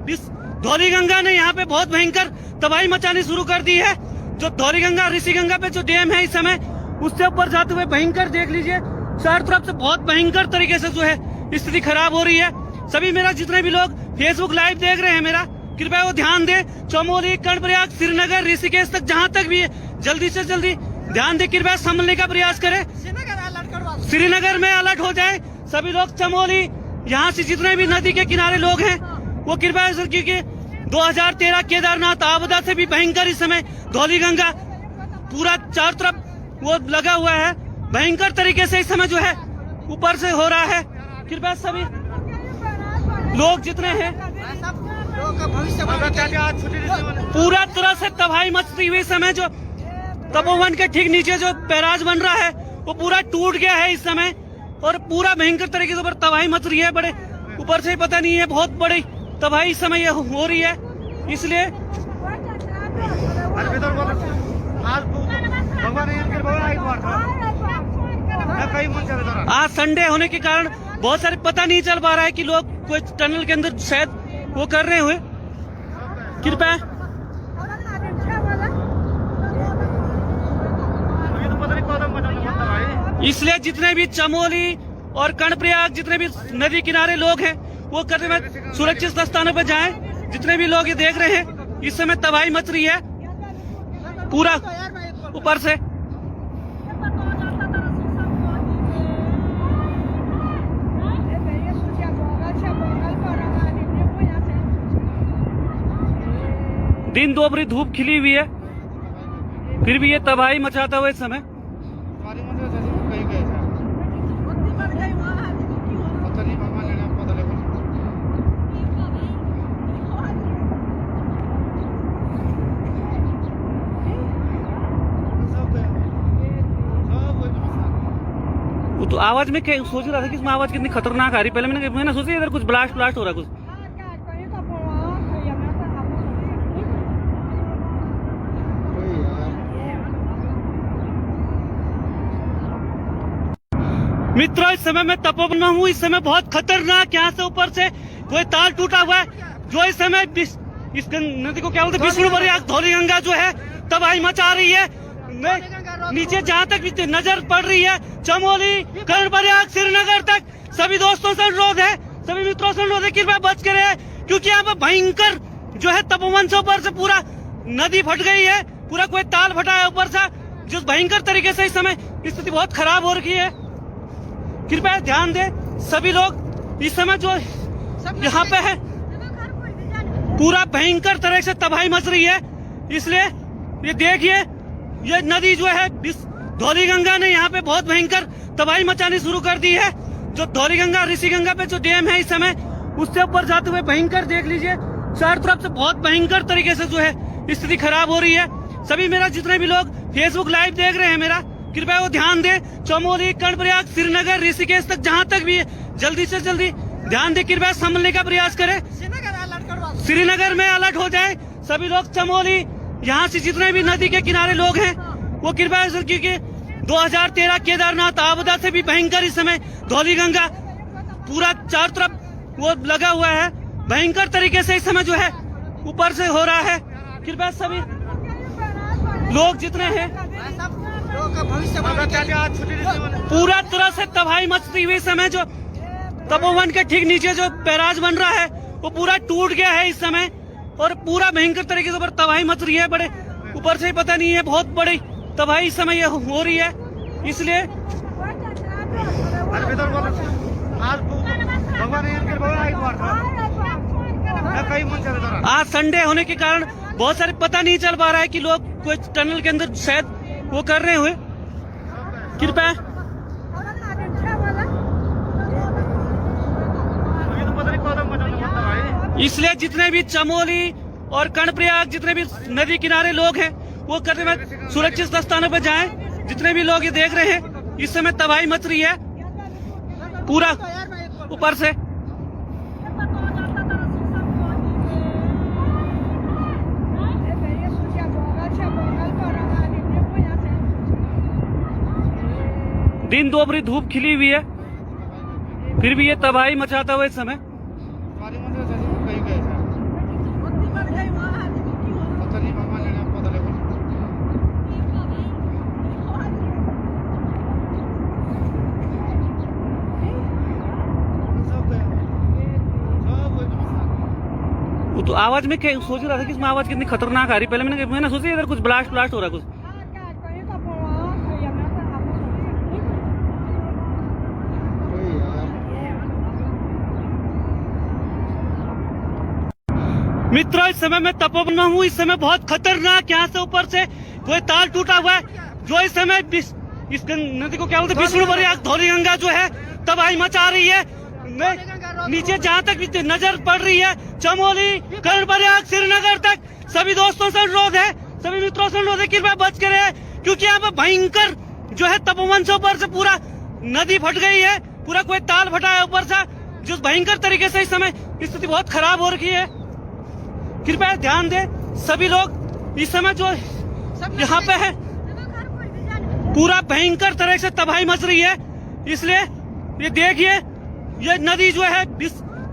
धौली गंगा ने यहाँ पे बहुत भयंकर तबाही मचानी शुरू कर दी है। जो धौली गंगा ऋषि गंगा पे जो डैम है इस समय उससे ऊपर जाते हुए भयंकर देख लीजिए, चारों तरफ से बहुत भयंकर तरीके से जो है स्थिति खराब हो रही है। सभी मेरा जितने भी लोग फेसबुक लाइव देख रहे हैं मेरा, कृपया वो ध्यान दे। चमोली, कर्णप्रयाग, श्रीनगर, ऋषिकेश तक जहाँ तक भी है जल्दी से जल्दी ध्यान दे, कृपया संभलने का प्रयास करें। श्रीनगर में अलर्ट हो जाए सभी लोग। चमोली यहाँ से जितने भी नदी के किनारे लोग हैं वो कृपया, क्योंकि 2013 केदारनाथ आपदा से भी भयंकर इस समय धौली गंगा पूरा चारों तरफ वो लगा हुआ है, भयंकर तरीके से इस समय जो है ऊपर से हो रहा है। कृपया सभी लोग जितने हैं पूरा तरह से तबाही मचती हुई समय, जो तपोवन के ठीक नीचे जो बैराज बन रहा है वो पूरा टूट गया है इस समय, और पूरा भयंकर तरीके से ऊपर तबाही मच रही है। बड़े ऊपर से पता नहीं है, बहुत बड़ी तबाही इस समय हो रही है। इसलिए आज संडे होने के कारण बहुत सारे पता नहीं चल पा रहा है कि लोग कोई टनल के अंदर शायद वो कर रहे हुए। कृपया इसलिए जितने भी चमोली और कर्णप्रयाग जितने भी नदी किनारे लोग हैं वो करते हुए सुरक्षित स्थानों पर जाएं। जितने भी लोग ये देख रहे हैं इस समय तबाही मच रही है पूरा ऊपर से। दिन दोपहरी धूप खिली हुई है, फिर भी ये तबाही मचाता हुआ इस समय। वो तो आवाज में सोच रहा था कि इसमें आवाज कितनी खतरनाक आ रही। पहले मैंने सोचा इधर कुछ ब्लास्ट हो रहा है कुछ। मित्रों, इस समय मैं तपोवन में हूँ। इस समय बहुत खतरनाक यहाँ से ऊपर से कोई तार टूटा हुआ है, जो इस समय इस नदी को क्या बोलते हैं, विष्णु प्रयाग धौली गंगा जो है तबाही मचा रही है। नीचे जहाँ तक भी नजर पड़ रही है, चमोली, कर्णप्रयाग, श्रीनगर तक सभी दोस्तों से अनुरोध है, सभी मित्रों से अनुरोध है, कृपया बच कर, क्योंकि यहाँ पे भयंकर जो है तपोवन से ऊपर से पूरा नदी फट गई है, पूरा कोई ताल फटा है ऊपर से, जिस भयंकर तरीके से इस समय स्थिति बहुत खराब हो रखी है। कृपया ध्यान दे सभी लोग। इस समय जो यहाँ पे है पूरा भयंकर तरह से तबाही मच रही है, इसलिए ये देखिए ये नदी जो है धौली गंगा ने यहाँ पे बहुत भयंकर तबाही मचानी शुरू कर दी है। जो धौली गंगा ऋषि गंगा पे जो डैम है इस समय उससे ऊपर जाते हुए भयंकर देख लीजिए, चारों तरफ से बहुत भयंकर तरीके से जो है स्थिति खराब हो रही है। सभी मेरा जितने भी लोग फेसबुक लाइव देख रहे हैं मेरा, कृपया वो ध्यान दे। चमोली, कर्णप्रयाग, श्रीनगर, ऋषिकेश तक जहाँ तक भी है जल्दी से जल्दी ध्यान दे, कृपया संभलने का प्रयास करें। श्रीनगर में अलर्ट हो जाए सभी लोग। चमोली यहाँ से जितने भी नदी के किनारे लोग हैं वो कृपया, क्योंकि 2013 केदारनाथ आपदा से भी भयंकर इस समय धौली गंगा पूरा चारों तरफ वो लगा हुआ है, भयंकर तरीके से इस समय जो है ऊपर से हो रहा है। कृपया सभी लोग जितने हैं पूरा तरह से तबाही मचती हुई समय जो तपोवन के ठीक नीचे जो बैराज बन रहा है वो पूरा टूट गया है इस समय और पूरा भयंकर तरीके से ऊपर तबाही मच रही है। बड़े ऊपर से पता नहीं है, बहुत बड़ी तबाही इस समय ये हो रही है। इसलिए आज संडे होने के कारण बहुत सारे पता नहीं चल पा रहा है कि लोग कोई टनल के अंदर शायद वो कर रहे हुए। कृपया इसलिए जितने भी चमोली और कर्णप्रयाग जितने भी नदी किनारे लोग हैं वो करते हुए सुरक्षित स्थानों पर जाएं। जितने भी लोग ये देख रहे हैं इस समय तबाही मच रही है पूरा ऊपर से। दिन दोपहरी धूप खिली हुई है फिर भी ये तबाही मचाता हुआ इस समय। तो आवाज में सोच रहा था कि इसमें आवाज कितनी खतरनाक आ रही। पहले मैंने सोचा इधर कुछ ब्लास्ट हो रहा है कुछ। मित्रों इस समय मैं तपोवन में हूँ। इस समय बहुत खतरनाक यहाँ से ऊपर से कोई तार टूटा हुआ है जो इस समय इस नदी को क्या बोलते हैं, विष्णुपुरी धौलीगंगा जो है तबाही मचा रही है। नीचे जहाँ तक नजर पड़ रही है चमोली कर्णप्रयाग श्रीनगर तक सभी दोस्तों से अनुरोध है, सभी मित्रों से अनुरोध है कृपया बच कर रहे क्योंकि यहाँ पे भयंकर जो है तपोवन से ऊपर से पूरा नदी फट गई है, पूरा कोई ताल फटा है ऊपर से जो भयंकर तरीके से इस समय स्थिति बहुत खराब हो रखी है। कृपया ध्यान दे सभी लोग इस समय जो यहाँ पे है पूरा भयंकर तरह से तबाही मच रही है। इसलिए ये देखिए ये नदी जो है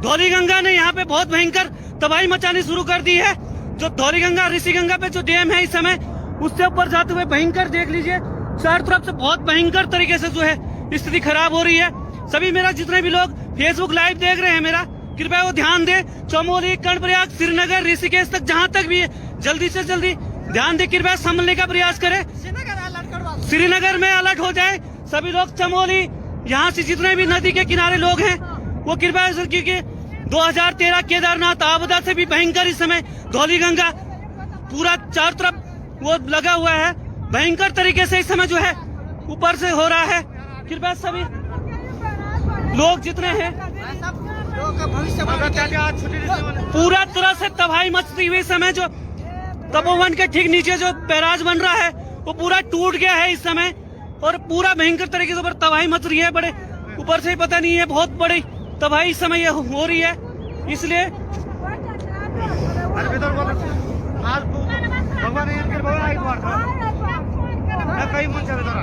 धौलीगंगा ने यहाँ पे बहुत भयंकर तबाही मचानी शुरू कर दी है। जो धौलीगंगा ऋषिगंगा पे जो डैम है इस समय उससे ऊपर जाते हुए भयंकर देख लीजिए चारों तरफ से बहुत भयंकर तरीके से जो है स्थिति खराब हो रही है। सभी मेरा जितने भी लोग फेसबुक लाइव देख रहे हैं मेरा कृपया वो ध्यान दे, चमोली कर्णप्रयाग श्रीनगर ऋषिकेश तक जहाँ तक भी है जल्दी से जल्दी ध्यान दे, कृपया संभलने का प्रयास करें। श्रीनगर में अलर्ट हो जाए सभी लोग। चमोली यहाँ से जितने भी नदी के किनारे लोग हैं वो कृपया, क्योंकि 2013 केदारनाथ आपदा से भी भयंकर इस समय धौलीगंगा पूरा चारों तरफ वो लगा हुआ है, भयंकर तरीके से इस समय जो है ऊपर से हो रहा है। कृपया सभी लोग जितने हैं पूरा तरह से तबाही मचती हुई समय जो तपोवन के ठीक नीचे जो बैराज बन रहा है वो पूरा टूट गया है इस समय और पूरा भयंकर तरीके से ऊपर तबाही मच रही है। बड़े ऊपर से पता नहीं है, बहुत बड़ी तबाही इस समय ये हो रही है। इसलिए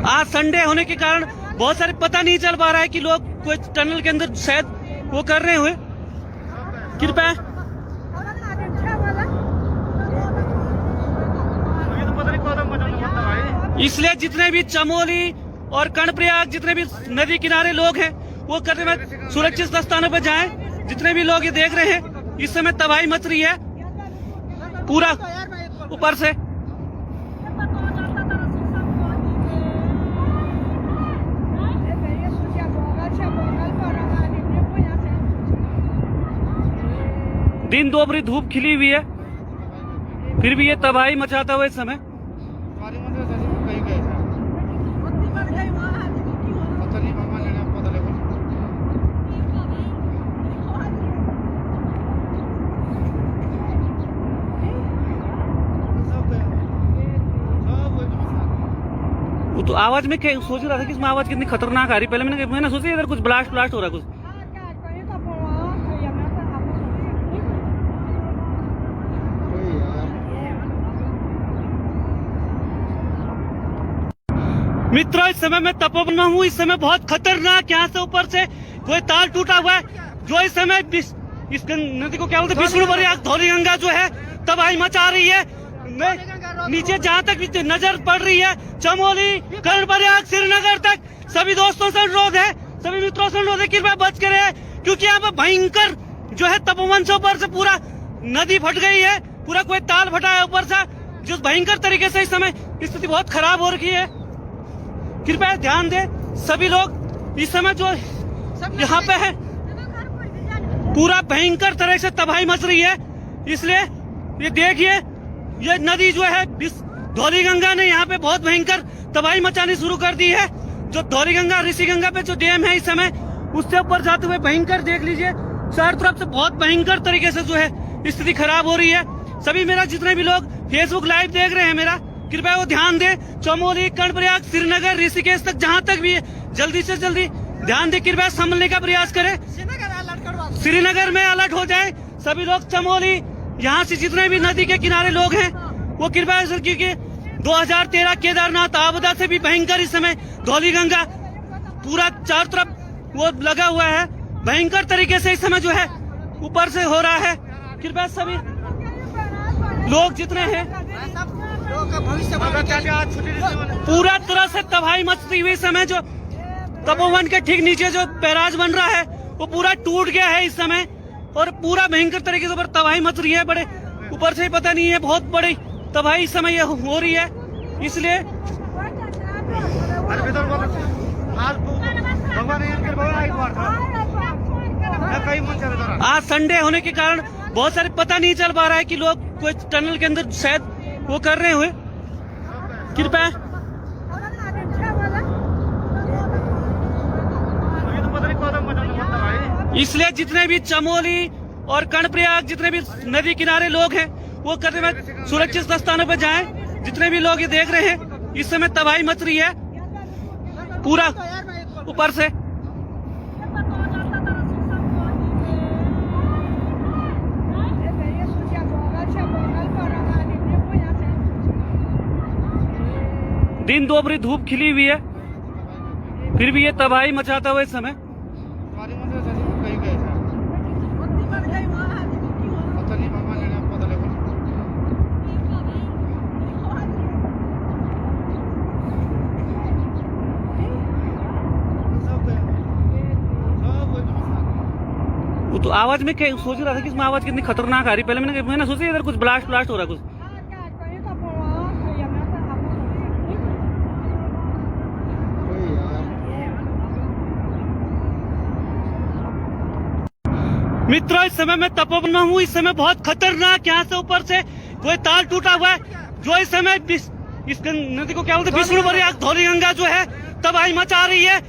आज संडे होने के कारण बहुत सारे पता नहीं चल पा रहा है कि लोग कोई टनल के अंदर शायद वो कर रहे हुए। कृपया इसलिए जितने भी चमोली और कर्णप्रयाग जितने भी नदी किनारे लोग हैं वो करते हुए सुरक्षित स्थानों पर जाएं। जितने भी लोग ये देख रहे हैं इस समय तबाही मच रही है पूरा ऊपर से। दिन दोपहरी धूप खिली हुई है फिर भी ये तबाही मचाता हुआ इस समय। तो आवाज में सोच रहा था कि इसमें आवाज कितनी खतरनाक आ रही। पहले मैंने सोचा इधर कुछ ब्लास्ट हो रहा है कुछ। मित्रों इस समय मैं तपोवन में हूँ। इस समय बहुत खतरनाक यहाँ से ऊपर से कोई तार टूटा हुआ है, जो इस समय इस नदी को क्या बोलते हैं, विष्णु बरियाग धौली गंगा जो है तबाही मचा रही है। नीचे जहाँ तक भी नजर पड़ रही है, चमोली, कर्णप्रयाग, श्रीनगर तक सभी दोस्तों से अनुरोध है, सभी मित्रों से अनुरोध है कि कृपया बच कर, क्योंकि यहाँ पे भयंकर जो है तपोवन से ऊपर से पूरा नदी फट गई है, पूरा कोई ताल फटा है ऊपर से, जिस भयंकर तरीके से इस समय स्थिति बहुत खराब हो रखी है। कृपया ध्यान दें सभी लोग, इस समय जो यहाँ पे है पूरा भयंकर तरह से तबाही मच रही है। इसलिए ये देखिए, ये नदी जो है धौली गंगा ने यहाँ पे बहुत भयंकर तबाही मचानी शुरू कर दी है। जो धौली गंगा ऋषि गंगा पे जो डैम है इस समय, उससे ऊपर जाते हुए भयंकर देख लीजिए, चारों तरफ से बहुत भयंकर तरीके से जो है स्थिति खराब हो रही है। सभी मेरा जितने भी लोग फेसबुक लाइव देख रहे हैं मेरा, कृपया वो ध्यान दें, चमोली, कर्णप्रयाग, श्रीनगर, ऋषिकेश तक जहां तक भी है, जल्दी से जल्दी ध्यान दें, कृपया संभलने का प्रयास करें। श्रीनगर में अलर्ट हो जाए सभी लोग। चमोली, यहाँ से जितने भी नदी के किनारे लोग हैं वो कृपया, क्योंकि 2013 केदारनाथ आपदा से भी भयंकर इस समय धौली गंगा पूरा चारों तरफ वो लगा हुआ है, भयंकर तरीके से इस समय जो है ऊपर से हो रहा है। कृपया सभी लोग जितने हैं पूरा तरह से तबाही मचती हुई समय, जो तपोवन के ठीक नीचे जो बैराज बन रहा है वो पूरा टूट गया है इस समय, और पूरा भयंकर तरीके से तबाही मच रही है। बड़े ऊपर से पता नहीं है, बहुत बड़ी तबाही इस समय ये हो रही है। इसलिए आज संडे होने के कारण बहुत सारे पता नहीं चल पा रहा है कि लोग कोई टनल के अंदर शायद वो कर रहे हुए। कृपया इसलिए जितने भी चमोली और कर्णप्रयाग जितने भी नदी किनारे लोग हैं वो करते हुए सुरक्षित स्थानों पर जाएं। जितने भी लोग ये देख रहे हैं इस समय तबाही मच रही है पूरा ऊपर से। दिन दोपहर धूप खिली हुई है, फिर भी ये तबाही मचाता हुआ इस समय। वो तो आवाज में सोच रहा था कि इसमें आवाज कितनी खतरनाक आ रही। पहले मैंने सोचा इधर कुछ ब्लास्ट हो रहा कुछ। मित्रों, इस समय मैं तपोवन में हूँ। इस समय बहुत खतरनाक यहाँ से ऊपर से कोई तार टूटा हुआ है, जो इस समय इस नदी को क्या बोलते हैं, विष्णु बरियाग धौली गंगा जो है तबाही मचा रही है।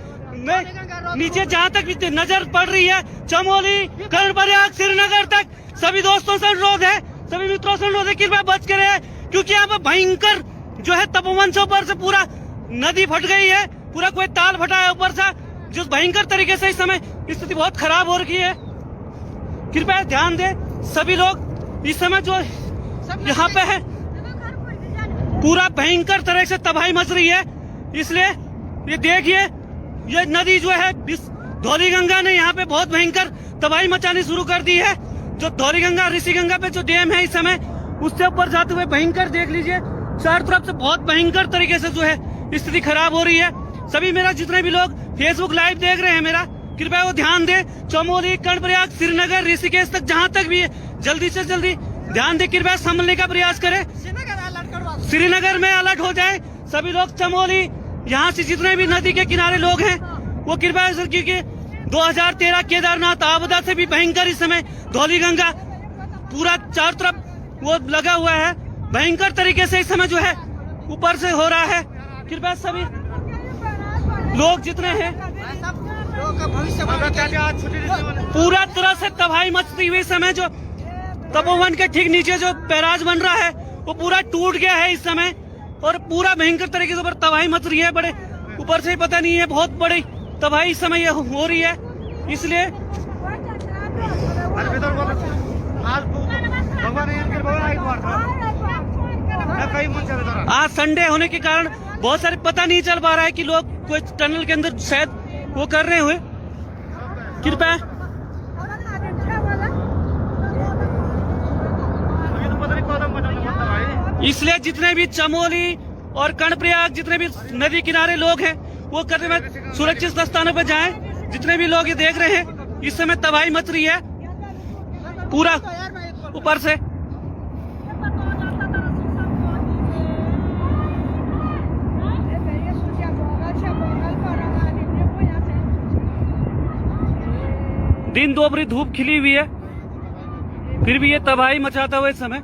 नीचे जहाँ तक भी नजर पड़ रही है, चमोली, कर्णप्रयाग, श्रीनगर तक सभी दोस्तों से अनुरोध है, सभी मित्रों से अनुरोध है, कृपया बच कर, क्योंकि यहाँ पे भयंकर जो है तपोवन से ऊपर से पूरा नदी फट गई है, पूरा कोई ताल फटा है ऊपर से, जिस भयंकर तरीके से इस समय स्थिति बहुत खराब हो रखी है। कृपया ध्यान दें सभी लोग, इस समय जो यहाँ पे है पूरा भयंकर तरह से तबाही मच रही है। इसलिए ये देखिए, ये नदी जो है धौली गंगा ने यहाँ पे बहुत भयंकर तबाही मचानी शुरू कर दी है। जो धौली गंगा ऋषि गंगा पे जो डैम है इस समय, उससे ऊपर जाते हुए भयंकर देख लीजिए, चारों तरफ से बहुत भयंकर तरीके से जो है स्थिति खराब हो रही है। सभी मेरा जितने भी लोग फेसबुक लाइव देख रहे हैं मेरा, कृपया वो ध्यान दें, चमोली, कर्णप्रयाग, श्रीनगर, ऋषिकेश तक जहां तक भी है, जल्दी से जल्दी ध्यान दें, कृपया संभलने का प्रयास करें। श्रीनगर में अलर्ट हो जाए सभी लोग। चमोली, यहाँ से जितने भी नदी के किनारे लोग हैं वो कृपया, क्योंकि 2013 केदारनाथ आपदा से भी भयंकर इस समय धौली गंगा पूरा चारों तरफ वो लगा हुआ है, भयंकर तरीके से इस समय जो है ऊपर से हो रहा है। कृपया सभी लोग जितने हैं पूरा तरह से तबाही मचती हुई समय, जो तपोवन के ठीक नीचे जो बैराज बन रहा है वो पूरा टूट गया है इस समय, और पूरा भयंकर तरीके से तबाही मच रही है। बड़े ऊपर से पता नहीं है, बहुत बड़ी तबाही इस समय ये हो रही है। इसलिए आज संडे होने के कारण बहुत सारे पता नहीं चल पा रहा है कि लोग कोई टनल के अंदर शायद वो कर रहे हुए। कृपया इसलिए जितने भी चमोली और कर्णप्रयाग जितने भी नदी किनारे लोग हैं वो करने में सुरक्षित स्थानों पर जाएं। जितने भी लोग ये देख रहे हैं इस समय तबाही मच रही है पूरा ऊपर से। दिन दोपहरी धूप खिली हुई है फिर भी ये तबाही मचाता हुआ इस समय।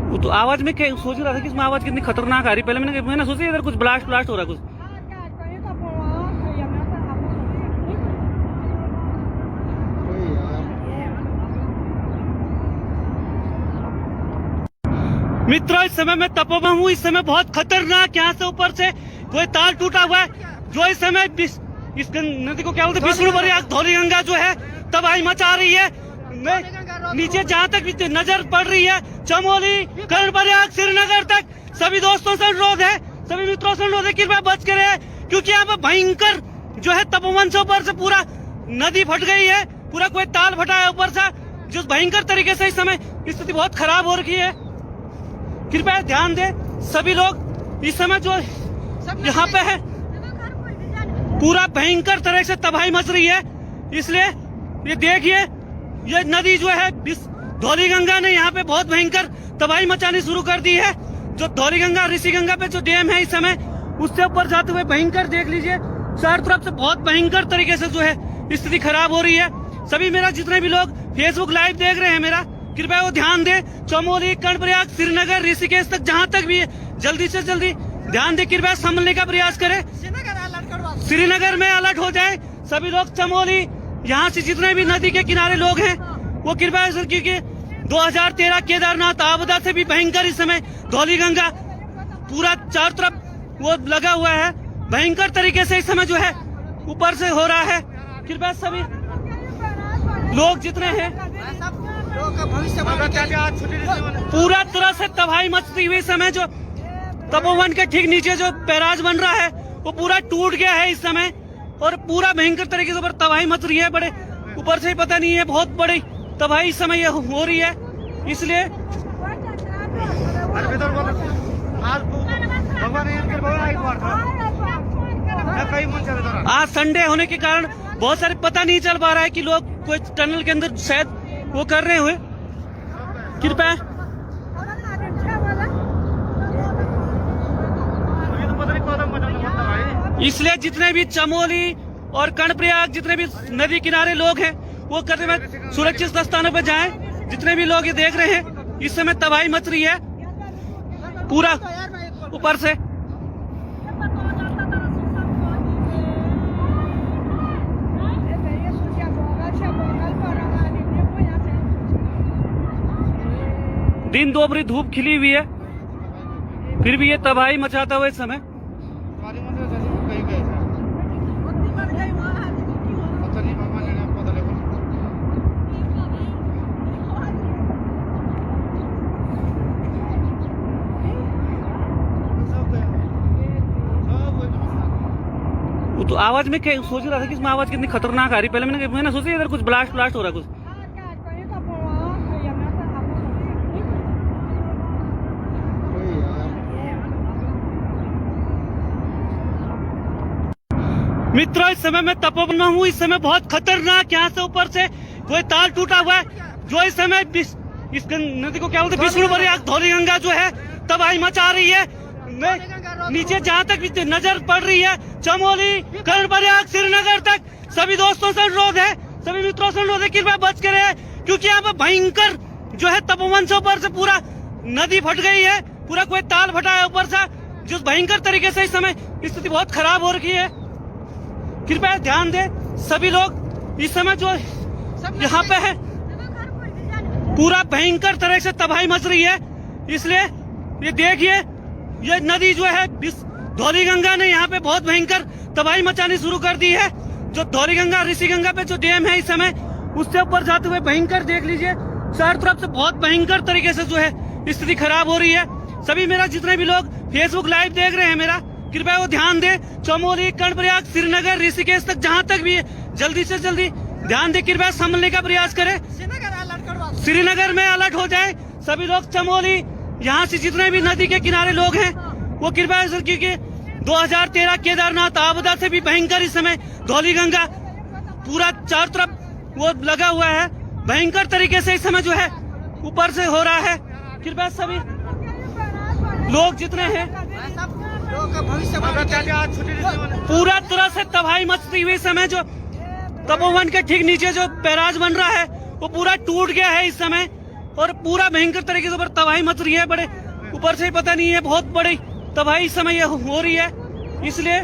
वो तो आवाज में क्या सोच रहा था कि इसमें आवाज कितनी खतरनाक आ रही। पहले मैंने सोचा इधर कुछ ब्लास्ट हो रहा है कुछ। मित्रों इस समय मैं तपोवन हूँ। इस समय बहुत खतरनाक यहाँ से ऊपर से कोई तार टूटा हुआ है जो इस समय इस नदी को क्या बोलते हैं विष्णुपुरी धौली गंगा जो है तबाही मचा रही है। नीचे जहाँ तक नजर पड़ रही है चमोली कर्णप्रयाग श्रीनगर तक सभी दोस्तों से अनुरोध है, सभी मित्रों से अनुरोध है कृपया बच के रहे क्योंकि यहाँ पर भयंकर जो है तपोवन से ऊपर से पूरा नदी फट गई है। पूरा कोई ताल फटा है ऊपर से जिस भयंकर तरीके से इस समय स्थिति बहुत खराब हो रही है। कृपया ध्यान दें सभी लोग। इस समय जो यहाँ पे है पूरा भयंकर तरह से तबाही मच रही है। इसलिए ये देखिए ये नदी जो है धौली गंगा ने यहाँ पे बहुत भयंकर तबाही मचानी शुरू कर दी है। जो धौली गंगा ऋषि गंगा पे जो डैम है इस समय उससे ऊपर जाते हुए भयंकर देख लीजिए चारों तरफ से बहुत भयंकर तरीके से जो है स्थिति खराब हो रही है। सभी मेरा जितने भी लोग फेसबुक लाइव देख रहे हैं मेरा कृपया वो ध्यान दें। चमोली कर्णप्रयाग श्रीनगर ऋषिकेश तक जहां तक भी है जल्दी से जल्दी ध्यान दें। कृपया संभलने का प्रयास करें। श्रीनगर में अलर्ट हो जाए सभी लोग। चमोली यहाँ से जितने भी नदी के किनारे लोग हैं वो कृपया क्योंकि 2013 केदारनाथ आपदा से भी भयंकर इस समय धौली गंगा पूरा चारों तरफ वो लगा हुआ है। भयंकर तरीके से इस समय जो है ऊपर से हो रहा है। कृपया सभी लोग जितने हैं पूरा तरह से तबाही मचती हुई समय जो तपोवन के ठीक नीचे जो बैराज बन रहा है वो पूरा टूट गया है इस समय और पूरा भयंकर तरीके से ऊपर तबाही मच रही है। बड़े ऊपर से ही पता नहीं है बहुत बड़ी तबाही इस समय ये हो रही है। इसलिए आज संडे होने के कारण बहुत सारे पता नहीं चल पा रहा है कि लोग कोई टनल के अंदर शायद वो कर रहे हुए। कृपया इसलिए जितने भी चमोली और कर्णप्रयाग जितने भी नदी किनारे लोग हैं वो करने में सुरक्षित स्थानों पर जाएं। जितने भी लोग ये देख रहे हैं इस समय तबाही मच रही है पूरा ऊपर से। दिन दोपहरी धूप खिली हुई है फिर भी ये तबाही मचाता हुआ इस समय। वो तो आवाज में क्या सोच रहा था कि इसमें आवाज कितनी खतरनाक आ रही। पहले मैंने सोचा इधर कुछ ब्लास्ट हो रहा है कुछ। मित्रों इस समय मैं तपोवन में हूँ। इस समय बहुत खतरनाक यहाँ से ऊपर से कोई तार टूटा हुआ है जो इस समय इस नदी को क्या बोलते हैं विष्णुपुरी धौली गंगा जो है तबाही मचा रही है। नीचे जहाँ तक नजर पड़ रही है चमोली कर्णप्रयाग श्रीनगर तक सभी दोस्तों से अनुरोध है, सभी मित्रों से अनुरोध है कृपया बच के रहे क्योंकि यहाँ पर भयंकर जो है तपोवन से ऊपर से पूरा नदी फट गई है। पूरा कोई ताल फटा है ऊपर से जिस भयंकर तरीके से इस समय स्थिति बहुत खराब हो रही है। कृपया ध्यान दें सभी लोग। इस समय जो यहाँ पे है पूरा भयंकर तरह से तबाही मच रही है। इसलिए ये देखिए ये नदी जो है धौली गंगा ने यहाँ पे बहुत भयंकर तबाही मचानी शुरू कर दी है। जो धौलीगंगा ऋषिगंगा पे जो डैम है इस समय उससे ऊपर जाते हुए भयंकर देख लीजिए चारों तरफ से बहुत भयंकर तरीके से जो है स्थिति खराब हो रही है। सभी मेरा जितने भी लोग फेसबुक लाइव देख रहे हैं मेरा कृपया वो ध्यान दें। चमोली, कर्णप्रयाग, श्रीनगर, ऋषिकेश तक जहां तक भी है जल्दी से जल्दी ध्यान दे, कृपया संभलने का प्रयास करें। श्रीनगर में अलर्ट हो जाए सभी लोग। चमोली यहाँ से जितने भी नदी के किनारे लोग हैं वो कृपया, क्योंकि 2013 केदारनाथ आपदा से भी भयंकर इस समय धौलीगंगा पूरा चारों तरफ वो लगा हुआ है, भयंकर तरीके से इस समय जो है ऊपर से हो रहा है। कृपया सभी लोग जितने हैं पूरा तरह से तबाही मचती हुई समय जो तपोवन के ठीक नीचे जो बैराज बन रहा है वो पूरा टूट गया है इस समय और पूरा भयंकर तरीके से ऊपर तबाही मच रही है। बड़े ऊपर से पता नहीं है, बहुत बड़ी तबाही इस समय हो रही है। इसलिए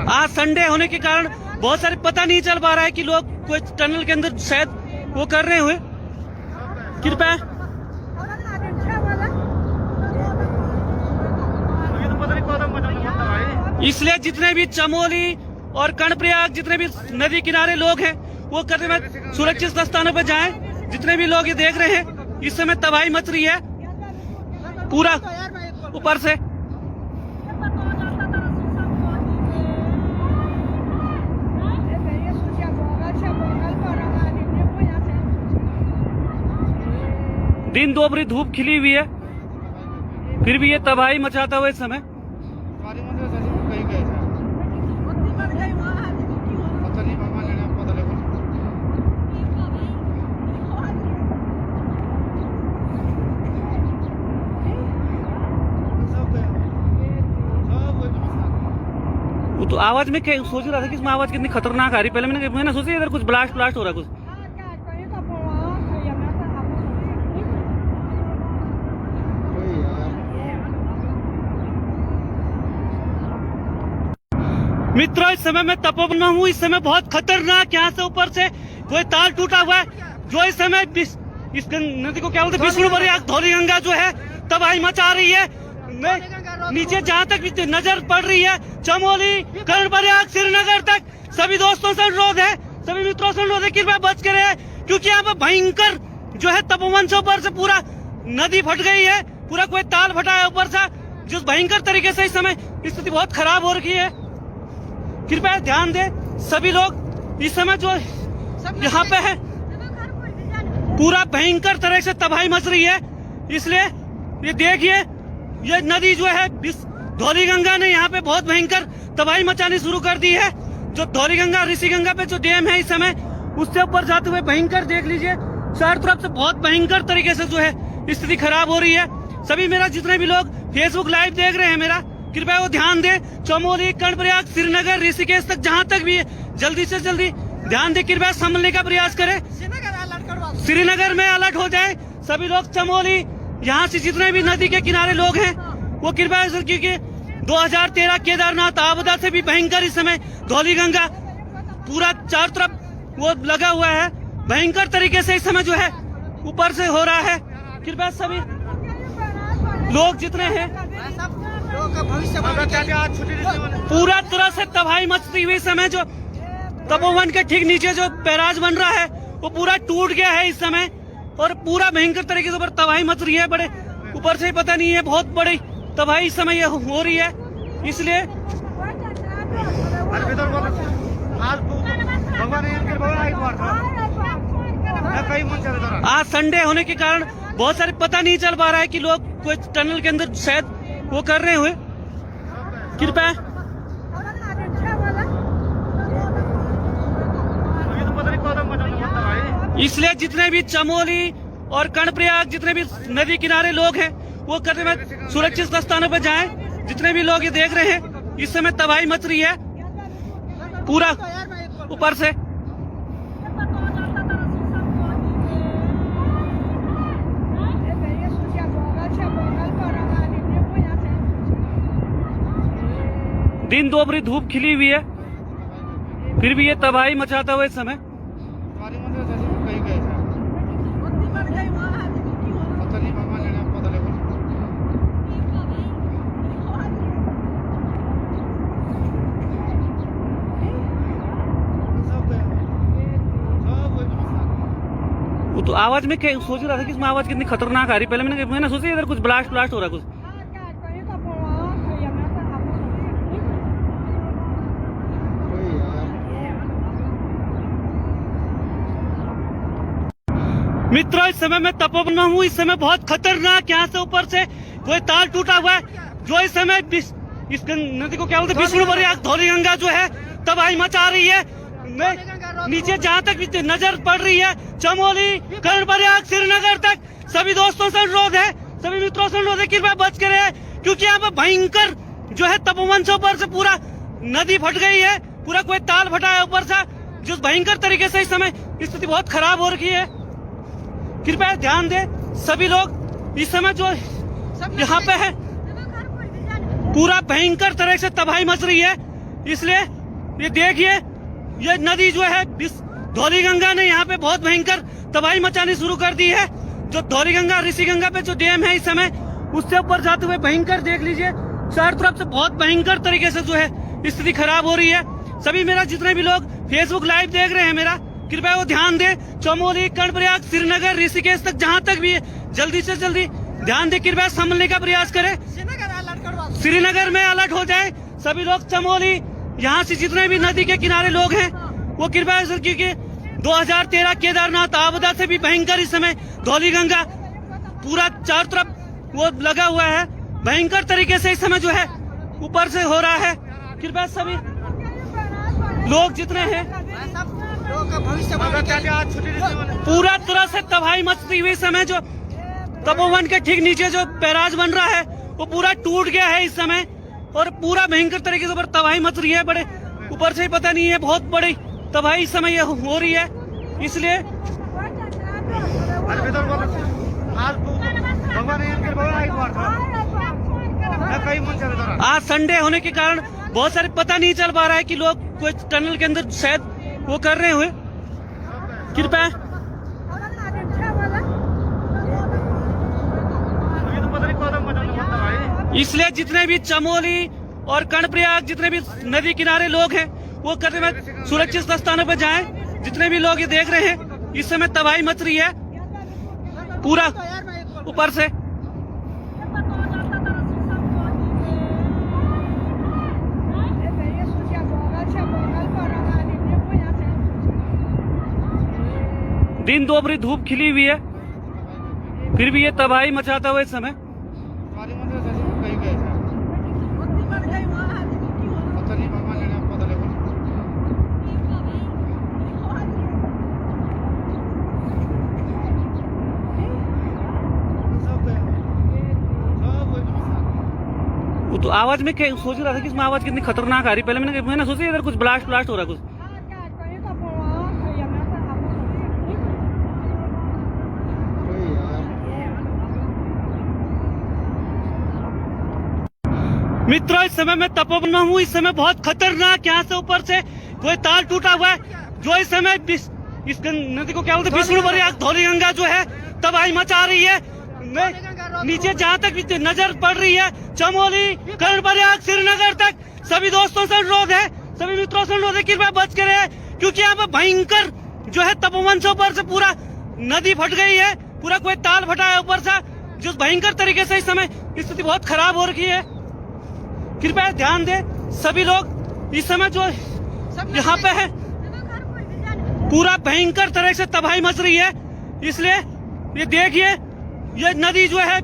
आज संडे होने के कारण बहुत सारे पता नहीं चल पा रहा है कि लोग कोई टनल के अंदर शायद वो कर रहे हुए। कृपया इसलिए जितने भी चमोली और कर्णप्रयाग जितने भी नदी किनारे लोग हैं वो करते हुए सुरक्षित स्थानों पर जाएं। जितने भी लोग ये देख रहे हैं इस समय तबाही मच रही है पूरा ऊपर से। दिन दोपहरी धूप खिली हुई है फिर भी ये तबाही मचाता हुआ इस समय। वो तो आवाज में सोच रहा था कि इसमें आवाज कितनी खतरनाक आ रही। पहले मैंने सोचा इधर कुछ ब्लास्ट हो रहा है कुछ। मित्रों इस समय मैं तपोवन में हूँ। इस समय बहुत खतरनाक यहाँ से ऊपर से कोई तार टूटा हुआ है जो इस समय इस नदी को क्या बोलते हैं विष्णुपुरी धौलीगंगा जो है तबाही मचा रही है। नीचे जहाँ तक भी नजर पड़ रही है चमोली, कर्णप्रयाग, श्रीनगर तक सभी दोस्तों से अनुरोध है, सभी मित्रों से अनुरोध है कृपया बच के रहे क्योंकि यहाँ पर भयंकर जो है तपोवन से ऊपर से पूरा नदी फट गई है, पूरा कोई ताल फटा है ऊपर से जो भयंकर तरीके से इस समय स्थिति बहुत खराब हो रही है। कृपया ध्यान दें सभी लोग इस समय जो यहाँ पे है पूरा भयंकर तरह से तबाही मच रही है। इसलिए ये देखिए ये नदी जो है धौलीगंगा ने यहाँ पे बहुत भयंकर तबाही मचानी शुरू कर दी है। जो धौलीगंगा ऋषिगंगा पे जो डैम है इस समय उससे ऊपर जाते हुए भयंकर देख लीजिए चारों तरफ से बहुत भयंकर तरीके से जो है स्थिति खराब हो रही है। सभी मेरा जितने भी लोग फेसबुक लाइव देख रहे हैं मेरा कृपया वो ध्यान दें। चमोली, कर्णप्रयाग, श्रीनगर, ऋषिकेश तक जहां तक भी है जल्दी से जल्दी ध्यान दे, कृपया संभलने का प्रयास करें। श्रीनगर में अलर्ट हो जाए सभी लोग। चमोली यहाँ से जितने भी नदी के किनारे लोग हैं वो कृपया, क्योंकि 2013 केदारनाथ आपदा से भी भयंकर इस समय धौलीगंगा पूरा चारों तरफ वो लगा हुआ है, भयंकर तरीके से इस समय जो है ऊपर से हो रहा है। कृपया सभी लोग जितने हैं पूरा तरह से तबाही मचती हुई समय जो तपोवन के ठीक नीचे जो बैराज बन रहा है वो पूरा टूट गया है इस समय और पूरा भयंकर तरीके से ऊपर तबाही मच रही है। बड़े ऊपर से पता नहीं है, बहुत बड़ी तबाही इस समय हो रही है। इसलिए आज संडे होने के कारण बहुत सारे पता नहीं चल पा रहा है कि लोग कोई टनल के अंदर शायद वो कर रहे हुए। कृपया इसलिए जितने भी चमोली और कर्णप्रयाग जितने भी नदी किनारे लोग हैं वो करते हुए सुरक्षित स्थानों पर जाएं। जितने भी लोग ये देख रहे हैं इस समय तबाही मच रही है पूरा ऊपर से। दिन दोपहरी धूप खिली हुई है फिर भी ये तबाही मचाता हुआ इस समय। वो तो आवाज में सोच रहा था कि इसमें आवाज कितनी खतरनाक आ रही। पहले मैंने सोचा इधर कुछ ब्लास्ट हो रहा है कुछ। मित्रों, इस समय मैं तपोवन में हूँ। इस समय बहुत खतरनाक यहाँ से ऊपर से कोई तार टूटा हुआ है, जो इस समय इस नदी को क्या बोलते हैं, विष्णु प्रयाग धौली गंगा जो है तबाही मचा रही है। नीचे जहाँ तक नजर पड़ रही है, चमोली, कर्णप्रयाग, श्रीनगर तक सभी दोस्तों से अनुरोध है, सभी मित्रों से अनुरोध है, कृपया बच कर रहे, क्योंकि यहाँ पे भयंकर जो है तपोवन से ऊपर से पूरा नदी फट गई है, पूरा कोई ताल फटा है ऊपर से, जिस भयंकर तरीके से इस समय स्थिति बहुत खराब हो रखी है। कृपया ध्यान दे सभी लोग। इस समय जो यहाँ पे है पूरा भयंकर तरह से तबाही मच रही है, इसलिए ये देखिए, ये नदी जो है धौली गंगा ने यहाँ पे बहुत भयंकर तबाही मचानी शुरू कर दी है। जो धौली गंगा ऋषि गंगा पे जो डैम है इस समय, उससे ऊपर जाते हुए भयंकर देख लीजिए, चारों तरफ से बहुत भयंकर तरीके से जो है स्थिति खराब हो रही है। सभी मेरा जितने भी लोग फेसबुक लाइव देख रहे हैं मेरा, कृपया वो ध्यान दे। चमोली, कर्णप्रयाग, श्रीनगर, ऋषिकेश तक जहाँ तक भी है, जल्दी से जल्दी ध्यान दे, कृपया संभलने का प्रयास करें। श्रीनगर में अलर्ट हो जाए सभी लोग। चमोली, यहाँ से जितने भी नदी के किनारे लोग हैं वो कृपया, क्योंकि 2013 केदारनाथ आपदा से भी भयंकर इस समय धौली गंगा पूरा चारों तरफ वो लगा हुआ है, भयंकर तरीके से इस समय जो है ऊपर से हो रहा है। कृपया सभी लोग जितने हैं पूरा तरह से तबाही मचती हुई समय, जो तपोवन के ठीक नीचे जो बैराज बन रहा है वो पूरा टूट गया है इस समय, और पूरा भयंकर तरीके से ऊपर तबाही मच रही है। बड़े ऊपर से ही पता नहीं है, बहुत बड़ी तबाही इस समय ये हो रही है। इसलिए आज संडे होने के कारण बहुत सारे पता नहीं चल पा रहा है कि लोग कोई टनल के अंदर शायद वो कर रहे हुए। कृपया इसलिए जितने भी चमोली और कर्णप्रयाग जितने भी नदी किनारे लोग हैं वो करने में सुरक्षित स्थानों पर जाएं। जितने भी लोग ये देख रहे हैं इस समय तबाही मच रही है पूरा ऊपर से। दिन दोपहरी धूप खिली हुई है, फिर भी ये तबाही मचाता हुआ इस समय। वो तो आवाज में सोच रहा था कि इसमें आवाज कितनी खतरनाक आ रही। पहले मैंने सोचा इधर कुछ ब्लास्ट हो रहा है कुछ। मित्रों, इस समय मैं तपोवन में हूँ। इस समय बहुत खतरनाक यहाँ से ऊपर से कोई तार टूटा हुआ है, जो इस समय इस नदी को क्या बोलते हैं, विष्णु प्रयाग धौली गंगा जो है तबाही मचा रही है। नीचे जहाँ तक नजर पड़ रही है, चमोली, कर्णप्रयाग, श्रीनगर तक सभी दोस्तों से अनुरोध है, सभी मित्रों से अनुरोध है, कृपया बच कर रहे, क्योंकि यहाँ पे भयंकर जो है तपोवन से ऊपर से पूरा नदी फट गई है, पूरा कोई ताल फटा है ऊपर से, जिस भयंकर तरीके से इस समय स्थिति बहुत खराब हो रखी है। कृपया ध्यान दे सभी लोग। इस समय जो यहाँ पे है पूरा भयंकर तरह से तबाही मच रही है, इसलिए ये देखिए, ये नदी जो है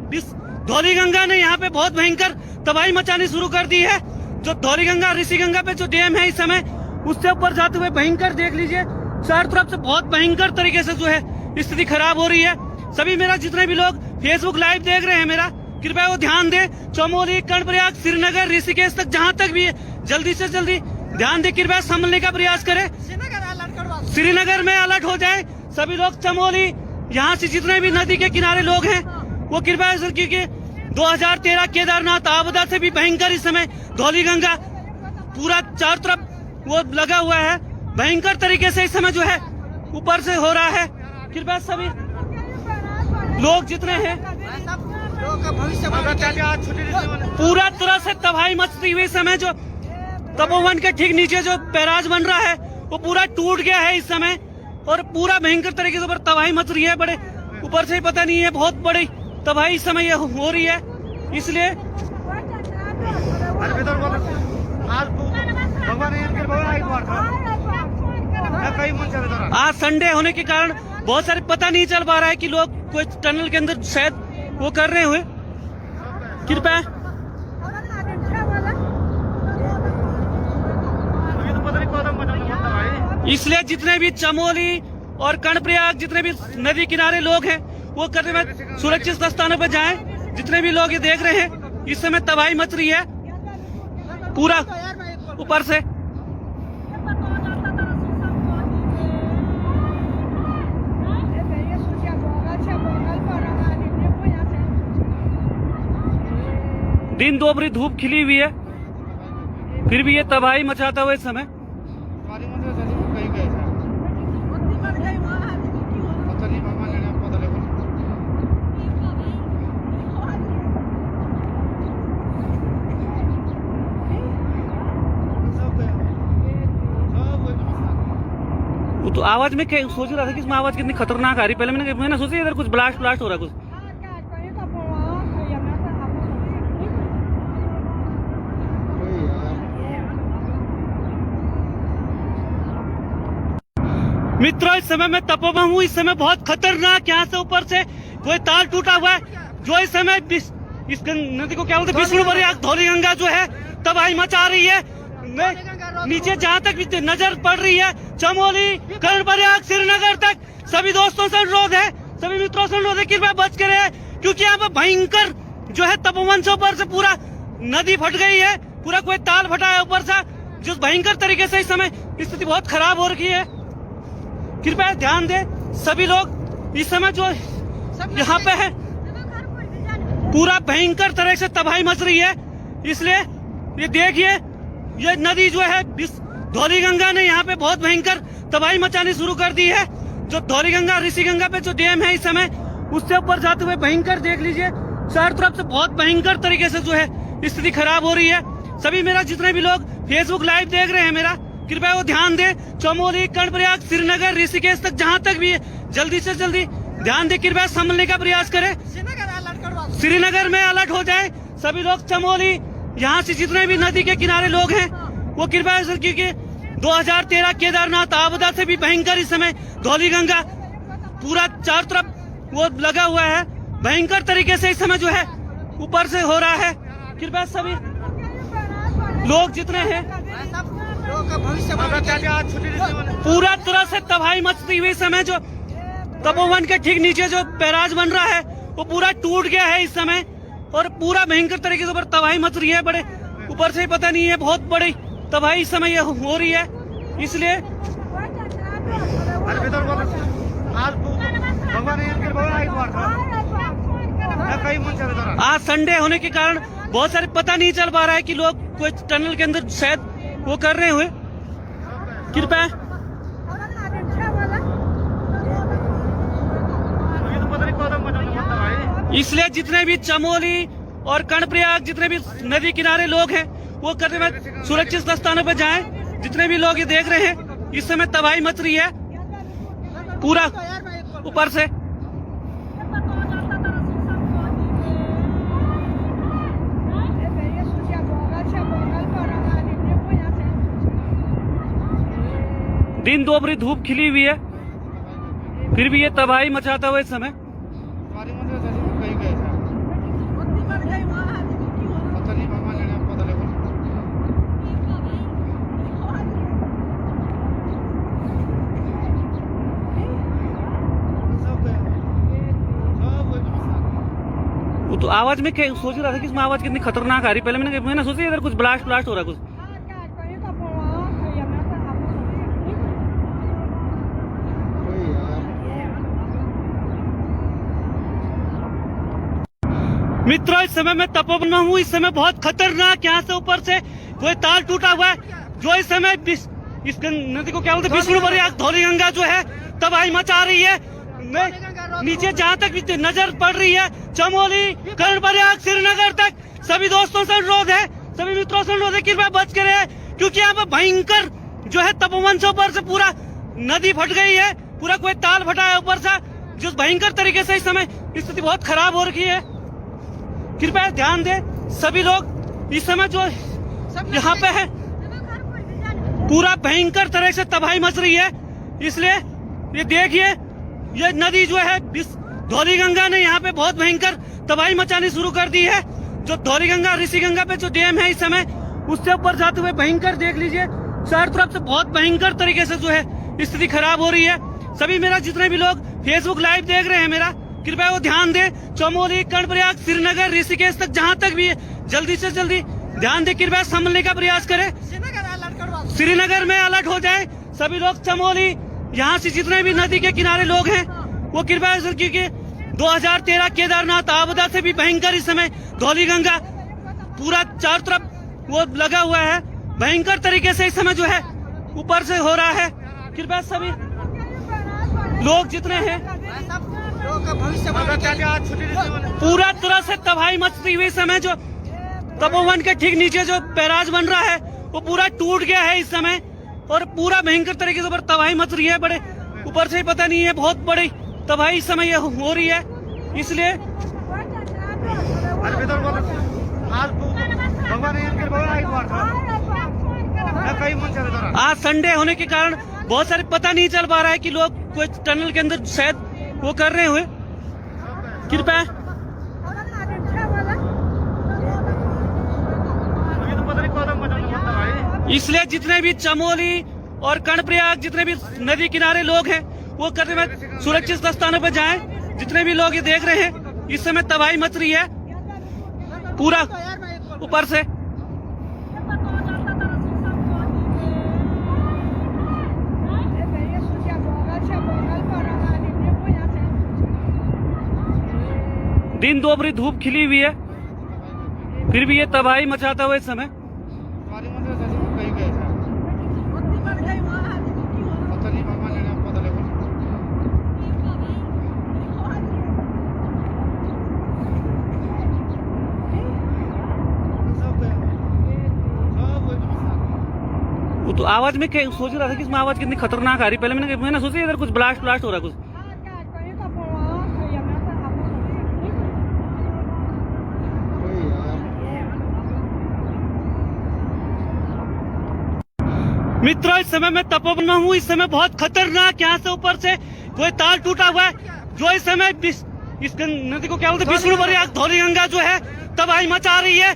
धौली गंगा ने यहाँ पे बहुत भयंकर तबाही मचानी शुरू कर दी है। जो धौली गंगा ऋषि गंगा पे जो डैम है इस समय, उससे ऊपर जाते हुए भयंकर देख लीजिए, चारों तरफ से बहुत भयंकर तरीके से जो है स्थिति खराब हो रही है। सभी मेरा जितने भी लोग फेसबुक लाइव देख रहे हैं मेरा, कृपया वो ध्यान दे। चमोली, कर्णप्रयाग, श्रीनगर, ऋषिकेश तक जहाँ तक भी है, जल्दी से जल्दी ध्यान दे, कृपया संभलने का प्रयास करें। श्रीनगर में अलर्ट हो जाए सभी लोग। चमोली, यहाँ से जितने भी नदी के किनारे लोग हैं वो कृपया, क्योंकि 2013 केदारनाथ आपदा से भी भयंकर इस समय धौली गंगा पूरा चारों तरफ वो लगा हुआ है, भयंकर तरीके से इस समय जो है ऊपर से हो रहा है। कृपया सभी लोग जितने हैं पूरा तरह से तबाही मचती हुई समय, जो तपोवन के ठीक नीचे जो बैराज बन रहा है वो पूरा टूट गया है इस समय, और पूरा भयंकर तरीके से ऊपर तबाही मच रही है। बड़े ऊपर से पता नहीं है, बहुत बड़ी तबाही इस समय हो रही है। इसलिए आज संडे होने के कारण बहुत सारे पता नहीं चल पा रहा है कि लोग कोई टनल के अंदर शायद वो कर रहे हुए। कृपया इसलिए जितने भी चमोली और कर्णप्रयाग जितने भी नदी किनारे लोग हैं वो करने में सुरक्षित स्थानों पर जाएं। जितने भी लोग ये देख रहे हैं इस समय तबाही मच रही है पूरा ऊपर से। दिन दोपहरी धूप खिली हुई है, फिर भी ये तबाही मचाता हुआ इस समय। तो आवाज में क्या सोच रहा था कि इसमें आवाज कितनी खतरनाक आ रही। पहले मैंने सोचा इधर कुछ ब्लास्ट हो रहा है कुछ। मित्रों इस समय मैं तपोवन हूँ। इस समय बहुत खतरनाक यहाँ से ऊपर से कोई तार टूटा हुआ है जो इस समय इस नदी को क्या बोलते हैं, विष्णुपुरी धौलीगंगा जो है तबाही मचा रही है। नीचे जहाँ तक भी नजर पड़ रही है चमोली कर्णप्रयाग श्रीनगर तक सभी दोस्तों से अनुरोध है, सभी मित्रों से अनुरोध है कृपया बच कर रहे, क्योंकि यहाँ पर भयंकर जो है तपोवन से ऊपर से पूरा नदी फट गई है, पूरा कोई ताल फटा है ऊपर से, जो भयंकर तरीके से इस समय स्थिति बहुत खराब हो रखी है। कृपया ध्यान दे सभी लोग। इस समय जो यहाँ पे है पूरा भयंकर तरह से तबाही मच रही है। इसलिए ये देखिए ये नदी जो है धौलीगंगा ने यहाँ पे बहुत भयंकर तबाही मचानी शुरू कर दी है। जो धौलीगंगा ऋषिगंगा पे जो डैम है इस समय उससे ऊपर जाते हुए भयंकर देख लीजिए चारों तरफ से बहुत भयंकर तरीके से जो है स्थिति खराब हो रही है। सभी मेरा जितने भी लोग फेसबुक लाइव देख रहे हैं मेरा कृपया वो ध्यान दे। चमोली कर्णप्रयाग श्रीनगर ऋषिकेश तक जहाँ तक भी है जल्दी से जल्दी ध्यान दे, कृपया संभलने का प्रयास करें। श्रीनगर में अलर्ट हो जाए सभी लोग। चमोली यहाँ से जितने भी नदी के किनारे लोग हैं वो कृपया, क्योंकि 2013 केदारनाथ आपदा से भी भयंकर इस समय धौलीगंगा पूरा चारों तरफ वो लगा हुआ है। भयंकर तरीके से इस समय जो है ऊपर से हो रहा है। कृपया सभी लोग जितने हैं पूरा तरह से तबाही मचती हुई समय जो तपोवन के ठीक नीचे जो बैराज बन रहा है वो पूरा टूट गया है इस समय और पूरा भयंकर तरीके से ऊपर तबाही मच रही है। बड़े ऊपर से पता नहीं है, बहुत बड़ी तबाही इस समय हो रही है। इसलिए आज संडे होने के कारण बहुत सारे पता नहीं चल पा रहा है कि लोग कोई टनल के अंदर शायद वो कर रहे हुए। कृपया इसलिए जितने भी चमोली और कर्णप्रयाग जितने भी नदी किनारे लोग हैं वो करने में सुरक्षित स्थानों पर जाएं। जितने भी लोग ये देख रहे हैं इस समय तबाही मच रही है पूरा ऊपर से। दिन दोपहरी धूप खिली हुई है, फिर भी ये तबाही मचाता हुआ इस समय। तो आवाज में क्या सोच रहा था कि इसमें आवाज कितनी खतरनाक आ रही। पहले मैंने सोचा इधर कुछ ब्लास्ट हो रहा है कुछ। मित्रों इस समय मैं तपोवन में हूँ। इस समय बहुत खतरनाक यहाँ से ऊपर से कोई तार टूटा हुआ है जो इस समय इस नदी को क्या बोलते हैं, विष्णुपुरी धौलीगंगा जो है तबाही मचा रही है। नीचे जहाँ तक भी नजर पड़ रही है चमोली कर्णप्रयाग श्रीनगर तक सभी दोस्तों से अनुरोध है, सभी मित्रों से अनुरोध है कृपया बच कर रहे, क्योंकि यहाँ पर भयंकर जो है तपोवन से ऊपर से पूरा नदी फट गई है, पूरा कोई ताल फटा है ऊपर से, जो भयंकर तरीके से इस समय स्थिति बहुत खराब हो रखी है। कृपया ध्यान दें सभी लोग, इस समय जो यहाँ पे है पूरा भयंकर तरह से तबाही मच रही है। इसलिए ये देखिए, ये नदी जो है धौलीगंगा ने यहाँ पे बहुत भयंकर तबाही मचानी शुरू कर दी है। जो धौलीगंगा ऋषिगंगा पे जो डैम है इस समय, उससे ऊपर जाते हुए भयंकर देख लीजिए, चारों तरफ से बहुत भयंकर तरीके से जो है स्थिति खराब हो रही है। सभी मेरा जितने भी लोग फेसबुक लाइव देख रहे हैं मेरा, कृपया वो ध्यान दें। चमोली, कर्णप्रयाग, श्रीनगर, ऋषिकेश तक जहां तक भी है, जल्दी से जल्दी ध्यान दें, कृपया संभलने का प्रयास करें। श्रीनगर में अलर्ट हो जाए सभी लोग। चमोली, यहाँ से जितने भी नदी के किनारे लोग हैं वो कृपया, क्योंकि 2013 केदारनाथ आपदा से भी भयंकर इस समय धौलीगंगा पूरा चारों तरफ वो लगा हुआ है, भयंकर तरीके से इस समय जो है ऊपर से हो रहा है। कृपया सभी लोग जितने हैं पूरा तरह से तबाही मचती हुई समय, जो तपोवन के ठीक नीचे जो बैराज बन रहा है वो पूरा टूट गया है इस समय, और पूरा भयंकर तरीके से तबाही मच रही है। बड़े ऊपर से पता नहीं है, बहुत बड़ी तबाही इस समय हो रही है। इसलिए आज संडे होने के कारण बहुत सारे पता नहीं चल पा रहा है कि लोग कोई टनल के अंदर शायद वो कर रहे हुए। कृपया इसलिए जितने भी चमोली और कर्णप्रयाग जितने भी नदी किनारे लोग हैं वो करने में सुरक्षित स्थानों पर जाएं। जितने भी लोग ये देख रहे हैं इस समय तबाही मच रही है पूरा ऊपर से। दिन दोपहरी धूप खिली हुई है, फिर भी ये तबाही मचाता हुआ इस समय। वो तो आवाज में सोच रहा था कि इसमें आवाज कितनी खतरनाक आ रही। पहले मैंने सोचा इधर कुछ ब्लास्ट हो रहा कुछ। मित्रों, इस समय मैं तपोवन में हूँ। इस समय बहुत खतरनाक यहाँ से ऊपर से कोई तार टूटा हुआ है, जो इस समय इस नदी को क्या बोलते हैं, विष्णुप्रयाग धौलीगंगा जो है तबाही मचा रही है।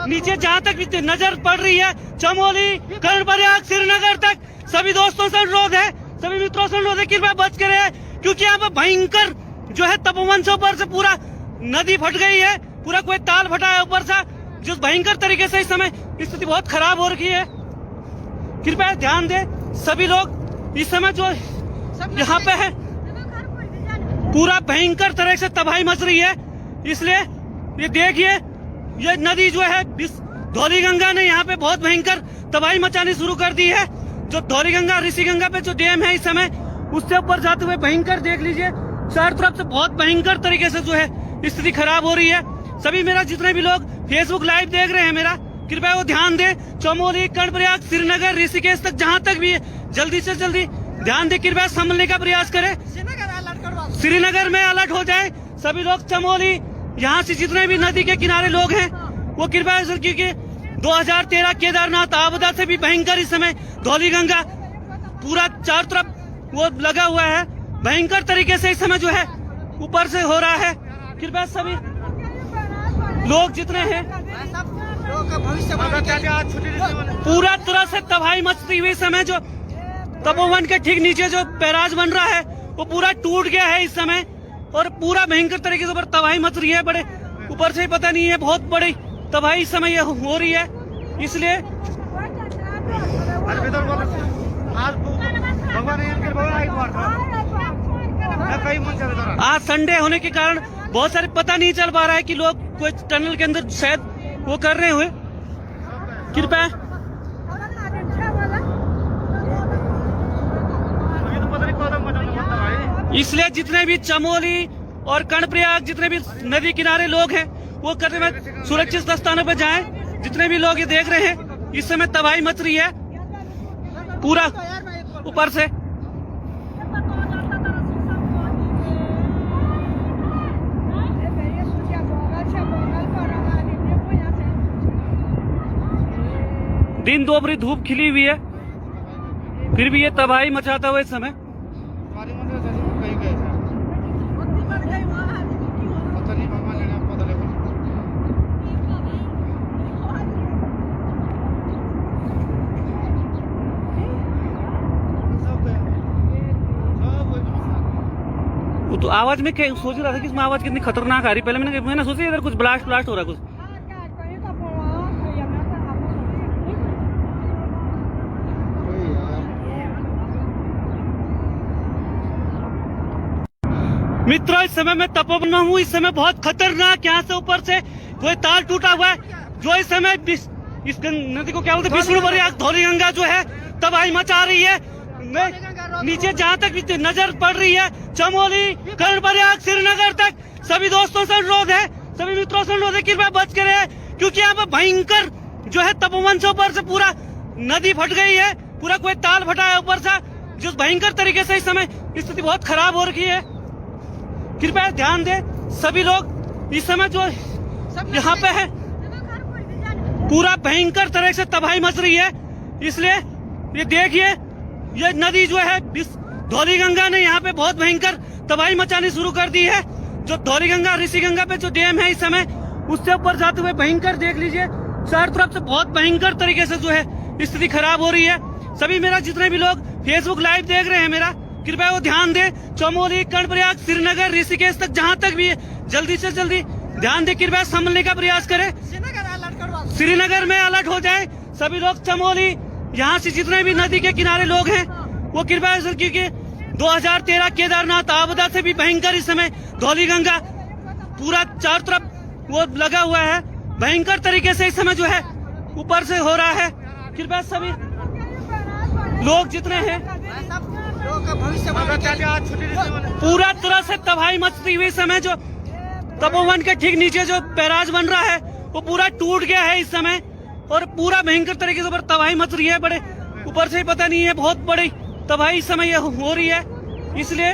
नीचे जहाँ तक भी नजर पड़ रही है, चमोली, कर्णप्रयाग, श्रीनगर तक सभी दोस्तों से अनुरोध है, सभी मित्रों से अनुरोध है, कृपया बच के रहे, क्योंकि यहाँ पे भयंकर जो है तपोवन से ऊपर से पूरा नदी फट गई है, पूरा कोई ताल फटा है ऊपर से, जो भयंकर तरीके से इस समय स्थिति बहुत खराब हो रखी है। कृपया ध्यान दें सभी लोग, इस समय जो यहाँ पे है पूरा भयंकर तरह से तबाही मच रही है। इसलिए ये देखिए, ये नदी जो है धौलीगंगा ने यहाँ पे बहुत भयंकर तबाही मचानी शुरू कर दी है। जो धौलीगंगा ऋषिगंगा पे जो डैम है इस समय, उससे ऊपर जाते हुए भयंकर देख लीजिए, चारों तरफ से बहुत भयंकर तरीके से जो है स्थिति खराब हो रही है। सभी मेरा जितने भी लोग फेसबुक लाइव देख रहे हैं मेरा, कृपया वो ध्यान दें। चमोली, कर्णप्रयाग, श्रीनगर, ऋषिकेश तक जहां तक भी है, जल्दी से जल्दी ध्यान दें, कृपया संभलने का प्रयास करें। श्रीनगर में अलर्ट हो जाए सभी लोग। चमोली, यहाँ से जितने भी नदी के किनारे लोग हैं वो कृपया, क्योंकि 2013 केदारनाथ आपदा से भी भयंकर इस समय धौलीगंगा पूरा चारों तरफ वो लगा हुआ है, भयंकर तरीके से इस समय जो है ऊपर से हो रहा है। कृपया सभी लोग जितने हैं पूरा तरह से तबाही मचती हुई समय, जो तपोवन के ठीक नीचे जो बैराज बन रहा है वो पूरा टूट गया है इस समय, और पूरा भयंकर तरीके से तबाही मच रही है। बड़े ऊपर से पता नहीं है, बहुत बड़ी तबाही इस समय हो रही है। इसलिए आज संडे होने के कारण बहुत सारे पता नहीं चल पा रहा है कि लोग कोई टनल के अंदर शायद वो कर रहे हुए। कृपया इसलिए जितने भी चमोली और कर्णप्रयाग जितने भी नदी किनारे लोग हैं वो करने में सुरक्षित स्थानों पर जाएं। जितने भी लोग ये देख रहे हैं इस समय तबाही मच रही है पूरा ऊपर से। दिन दोपहरी धूप खिली हुई है, फिर भी ये तबाही मचाता हुआ इस समय। वो तो आवाज में सोच रहा था कि इसमें आवाज कितनी खतरनाक आ रही। पहले मैंने सोचा इधर कुछ ब्लास्ट हो रहा है कुछ। मित्रों, इस समय मैं तपोवन में हूँ। इस समय बहुत खतरनाक यहाँ से ऊपर से कोई तार टूटा हुआ है, जो इस समय इस नदी को क्या बोलते हैं, विष्णुपुरी धौली गंगा जो है तबाही मचा रही है। नीचे जहाँ तक नजर पड़ रही है, चमोली, कर्णप्रयाग, श्रीनगर तक सभी दोस्तों से अनुरोध है, सभी मित्रों से अनुरोध है कि कृपया बच कर रहे, क्योंकि यहाँ पर भयंकर जो है तपोवन से ऊपर से पूरा नदी फट गई है, पूरा कोई ताल फटा है ऊपर से, जिस भयंकर तरीके से इस समय स्थिति बहुत खराब हो रखी है। कृपया ध्यान दे सभी लोग। इस समय जो यहाँ पे है पूरा भयंकर तरह से तबाही मच रही है, इसलिए ये देखिए ये नदी जो है धौली गंगा ने यहाँ पे बहुत भयंकर तबाही मचानी शुरू कर दी है। जो धौली गंगा ऋषि गंगा पे जो डैम है इस समय उससे ऊपर जाते हुए भयंकर देख लीजिए, चारों तरफ से बहुत भयंकर तरीके से जो है स्थिति खराब हो रही है। सभी मेरा जितने भी लोग फेसबुक लाइव देख रहे हैं मेरा, कृपया वो ध्यान दे। चमोली, कर्णप्रयाग, श्रीनगर, ऋषिकेश तक जहाँ तक भी है जल्दी से जल्दी ध्यान दे, कृपया संभलने का प्रयास करें। श्रीनगर में अलर्ट हो जाए सभी लोग। चमोली यहाँ से जितने भी नदी के किनारे लोग हैं वो कृपया, क्योंकि 2013 केदारनाथ आपदा से भी भयंकर इस समय धौली गंगा पूरा चारों तरफ वो लगा हुआ है, भयंकर तरीके से इस समय जो है ऊपर से हो रहा है। कृपया सभी लोग जितने हैं पूरा तरह से तबाही मचती हुई समय, जो तपोवन के ठीक नीचे जो बैराज बन रहा है वो पूरा टूट गया है इस समय, और पूरा भयंकर तरीके से ऊपर तबाही मच रही है। बड़े ऊपर से पता नहीं है, बहुत बड़ी तबाही इस समय हो रही है। इसलिए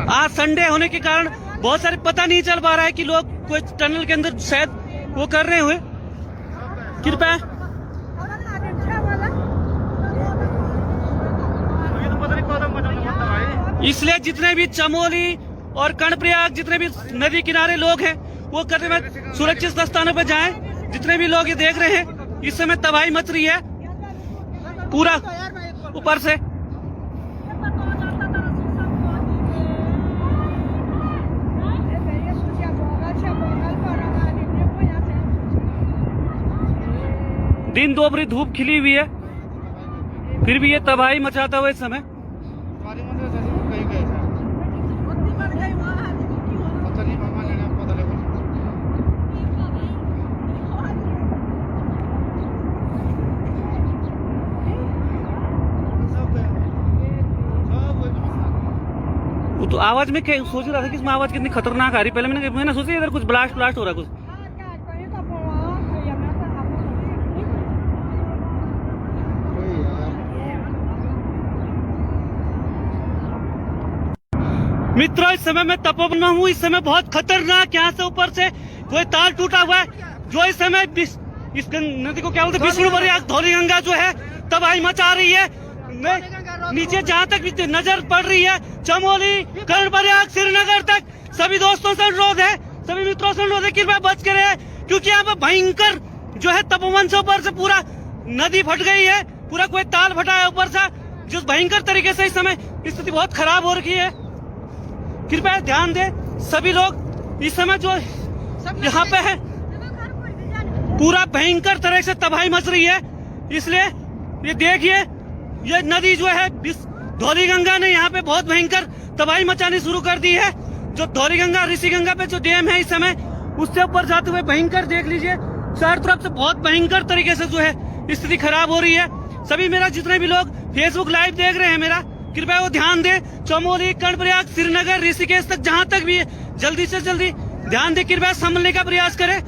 आज संडे होने के कारण बहुत सारे पता नहीं चल पा रहा है कि लोग कोई टनल के अंदर शायद वो कर रहे हुए। कृपया इसलिए जितने भी चमोली और कर्णप्रयाग जितने भी नदी किनारे लोग हैं वो करने में सुरक्षित स्थानों पर जाएं। जितने भी लोग ये देख रहे हैं इस समय तबाही मच रही है पूरा ऊपर से। दिन दोपहरी धूप खिली हुई है, फिर भी ये तबाही मचाता हुआ इस समय। वो तो आवाज में सोच रहा था कि इसमें आवाज कितनी खतरनाक आ रही। पहले मैंने सोचा इधर कुछ ब्लास्ट हो रहा है कुछ। मित्रों, इस समय मैं तपोवन में हूँ। इस समय बहुत खतरनाक यहाँ से ऊपर से कोई तार टूटा हुआ है, जो इस समय इस नदी को क्या बोलते हैं, विष्णुपुरी धौली गंगा जो है तबाही मचा रही है। नीचे जहाँ तक नजर पड़ रही है, चमोली, कर्णप्रयाग, श्रीनगर तक सभी दोस्तों से अनुरोध है, सभी मित्रों से अनुरोध है, कृपया बच कर रहे, क्योंकि यहाँ पर भयंकर जो है तपोवन से ऊपर से पूरा नदी फट गई है, पूरा कोई ताल फटा है ऊपर से, जिस भयंकर तरीके से इस समय स्थिति बहुत खराब हो रखी है। कृपया ध्यान दे सभी लोग। इस समय जो यहाँ पे है पूरा भयंकर तरह से तबाही मच रही है, इसलिए ये देखिए ये नदी जो है धौली गंगा ने यहाँ पे बहुत भयंकर तबाही मचानी शुरू कर दी है। जो धौली गंगा ऋषि गंगा पे जो डैम है इस समय उससे ऊपर जाते हुए भयंकर देख लीजिए, चारों तरफ से बहुत भयंकर तरीके से जो है स्थिति खराब हो रही है। सभी मेरा जितने भी लोग फेसबुक लाइव देख रहे हैं मेरा, कृपया वो ध्यान दे। चमोली, कर्णप्रयाग, श्रीनगर, ऋषिकेश तक जहाँ तक भी है जल्दी से जल्दी ध्यान दे, कृपया संभलने का प्रयास करें।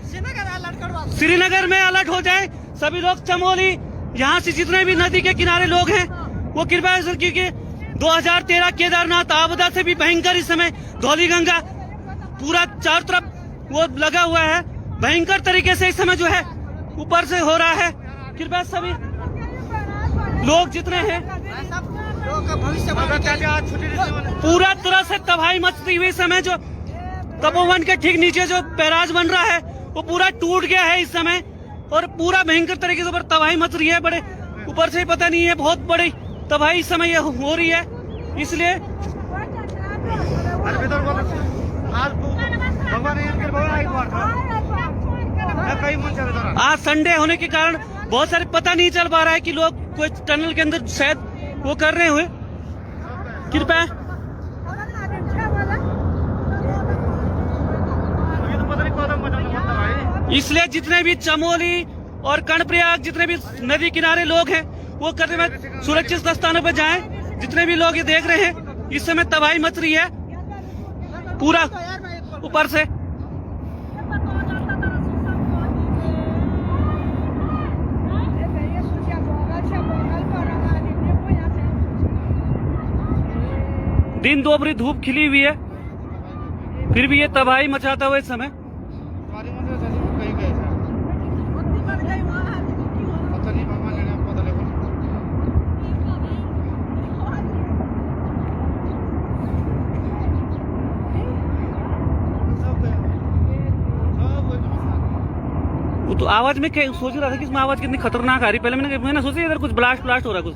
श्रीनगर में अलर्ट हो जाए सभी लोग। चमोली यहाँ से जितने भी नदी के किनारे लोग हैं वो कृपया, क्योंकि 2013 केदारनाथ आपदा से भी भयंकर इस समय धौली गंगा पूरा चारों तरफ वो लगा हुआ है, भयंकर तरीके से इस समय जो है ऊपर से हो रहा है। कृपया सभी लोग जितने हैं पूरा तरह से तबाही मचती हुई समय जो तपोवन के ठीक नीचे जो बैराज बन रहा है वो पूरा टूट गया है इस समय, और पूरा भयंकर तरीके से ऊपर तबाही मच रही है। बड़े ऊपर से पता नहीं है, बहुत बड़ी तबाही इस समय ये हो रही है। इसलिए आज संडे होने के कारण बहुत सारे पता नहीं चल पा रहा है कि लोग कोई टनल के अंदर शायद वो कर रहे हुए। कृपया इसलिए जितने भी चमोली और कर्णप्रयाग जितने भी नदी किनारे लोग हैं वो करते हुए सुरक्षित स्थानों पर जाएं। जितने भी लोग ये देख रहे हैं इस समय तबाही मच रही है पूरा ऊपर से। दिन दोपहरी धूप खिली हुई है, फिर भी ये तबाही मचाता हुआ इस समय। वो तो आवाज में सोच रहा था कि इसमें आवाज कितनी खतरनाक आ रही। पहले मैंने सोचा इधर कुछ ब्लास्ट हो रहा कुछ।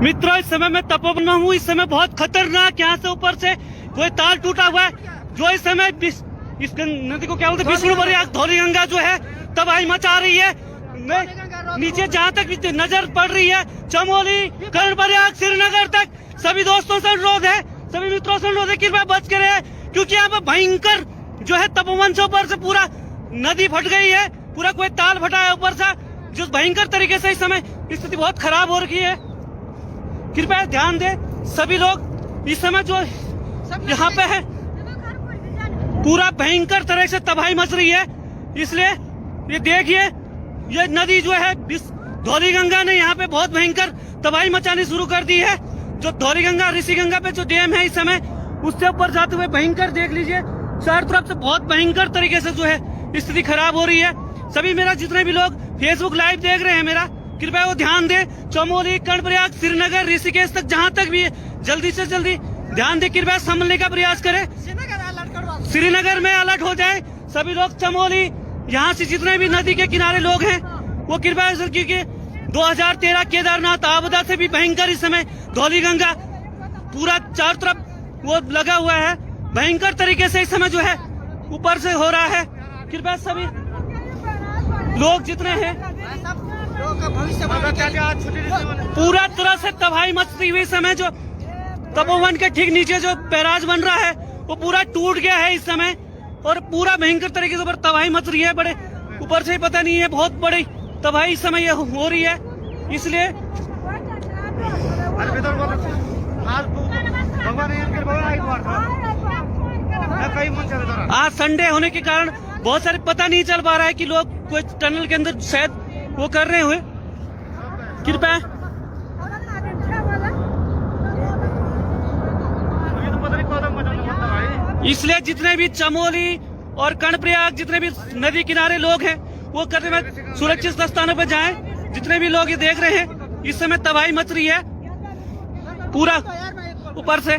मित्रों इस समय मैं तपोवन में हूँ। इस समय बहुत खतरनाक यहाँ से ऊपर से कोई तार टूटा हुआ है जो इस समय इस नदी को क्या बोलते हैं, विष्णु प्रयाग धौली गंगा जो है तबाही मचा रही है। नीचे जहाँ तक नजर पड़ रही है चमोली कर्णप्रयाग श्रीनगर तक सभी दोस्तों से अनुरोध है, सभी मित्रों से अनुरोध है कृपया बच के रहे, क्योंकि यहाँ पे भयंकर जो है तपोवन से ऊपर से पूरा नदी फट गई है, पूरा कोई ताल फटा है ऊपर से, जो भयंकर तरीके से इस समय स्थिति बहुत खराब हो रखी है। कृपया ध्यान दे सभी लोग इस समय जो यहाँ पे है पूरा भयंकर तरह से तबाही मच रही है। इसलिए ये देखिए ये नदी जो है धौली गंगा ने यहाँ पे बहुत भयंकर तबाही मचानी शुरू कर दी है। जो धौली गंगा ऋषि गंगा पे जो डैम है इस समय उससे ऊपर जाते हुए भयंकर देख लीजिए चारों तरफ से बहुत भयंकर तरीके से जो है स्थिति खराब हो रही है। सभी मेरा जितने भी लोग फेसबुक लाइव देख रहे हैं मेरा कृपया वो ध्यान दे, चमोली कर्णप्रयाग श्रीनगर ऋषिकेश तक जहाँ तक भी जल्दी से जल्दी ध्यान दे, कृपया संभलने का प्रयास करें। श्रीनगर में अलर्ट हो जाए सभी लोग। चमोली यहाँ से जितने भी नदी के किनारे लोग हैं वो कृपया, क्योंकि 2013 केदारनाथ आपदा से भी भयंकर इस समय धौली गंगा पूरा चारों तरफ वो लगा हुआ है, भयंकर तरीके से इस समय जो है ऊपर से हो रहा है। कृपया सभी लोग जितने हैं पूरा तरह से तबाही मचती हुई समय जो तपोवन के ठीक नीचे जो बैराज बन रहा है वो पूरा टूट गया है इस समय, और पूरा भयंकर तरीके से ऊपर तबाही मच रही है। बड़े ऊपर से पता नहीं है, बहुत बड़ी तबाही इस समय ये हो रही है। इसलिए आज संडे होने के कारण बहुत सारे पता नहीं चल पा रहा है कि लोग कोई टनल के अंदर शायद वो कर रहे हुए। कृपया इसलिए जितने भी चमोली और कर्णप्रयाग जितने भी नदी किनारे लोग हैं वो करते हुए सुरक्षित स्थानों पर जाएं। जितने भी लोग ये देख रहे हैं इस समय तबाही मच रही है पूरा ऊपर से।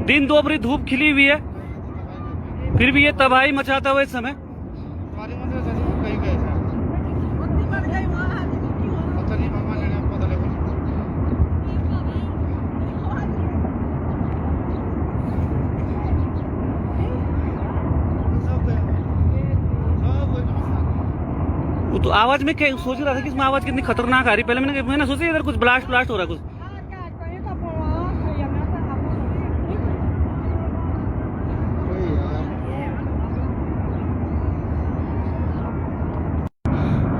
दिन दोपहरी धूप खिली हुई है, फिर भी ये तबाही मचाता हुआ इस समय। वो तो आवाज में सोच रहा था कि इसमें आवाज कितनी खतरनाक आ रही। पहले मैंने सोचा इधर कुछ ब्लास्ट हो रहा कुछ।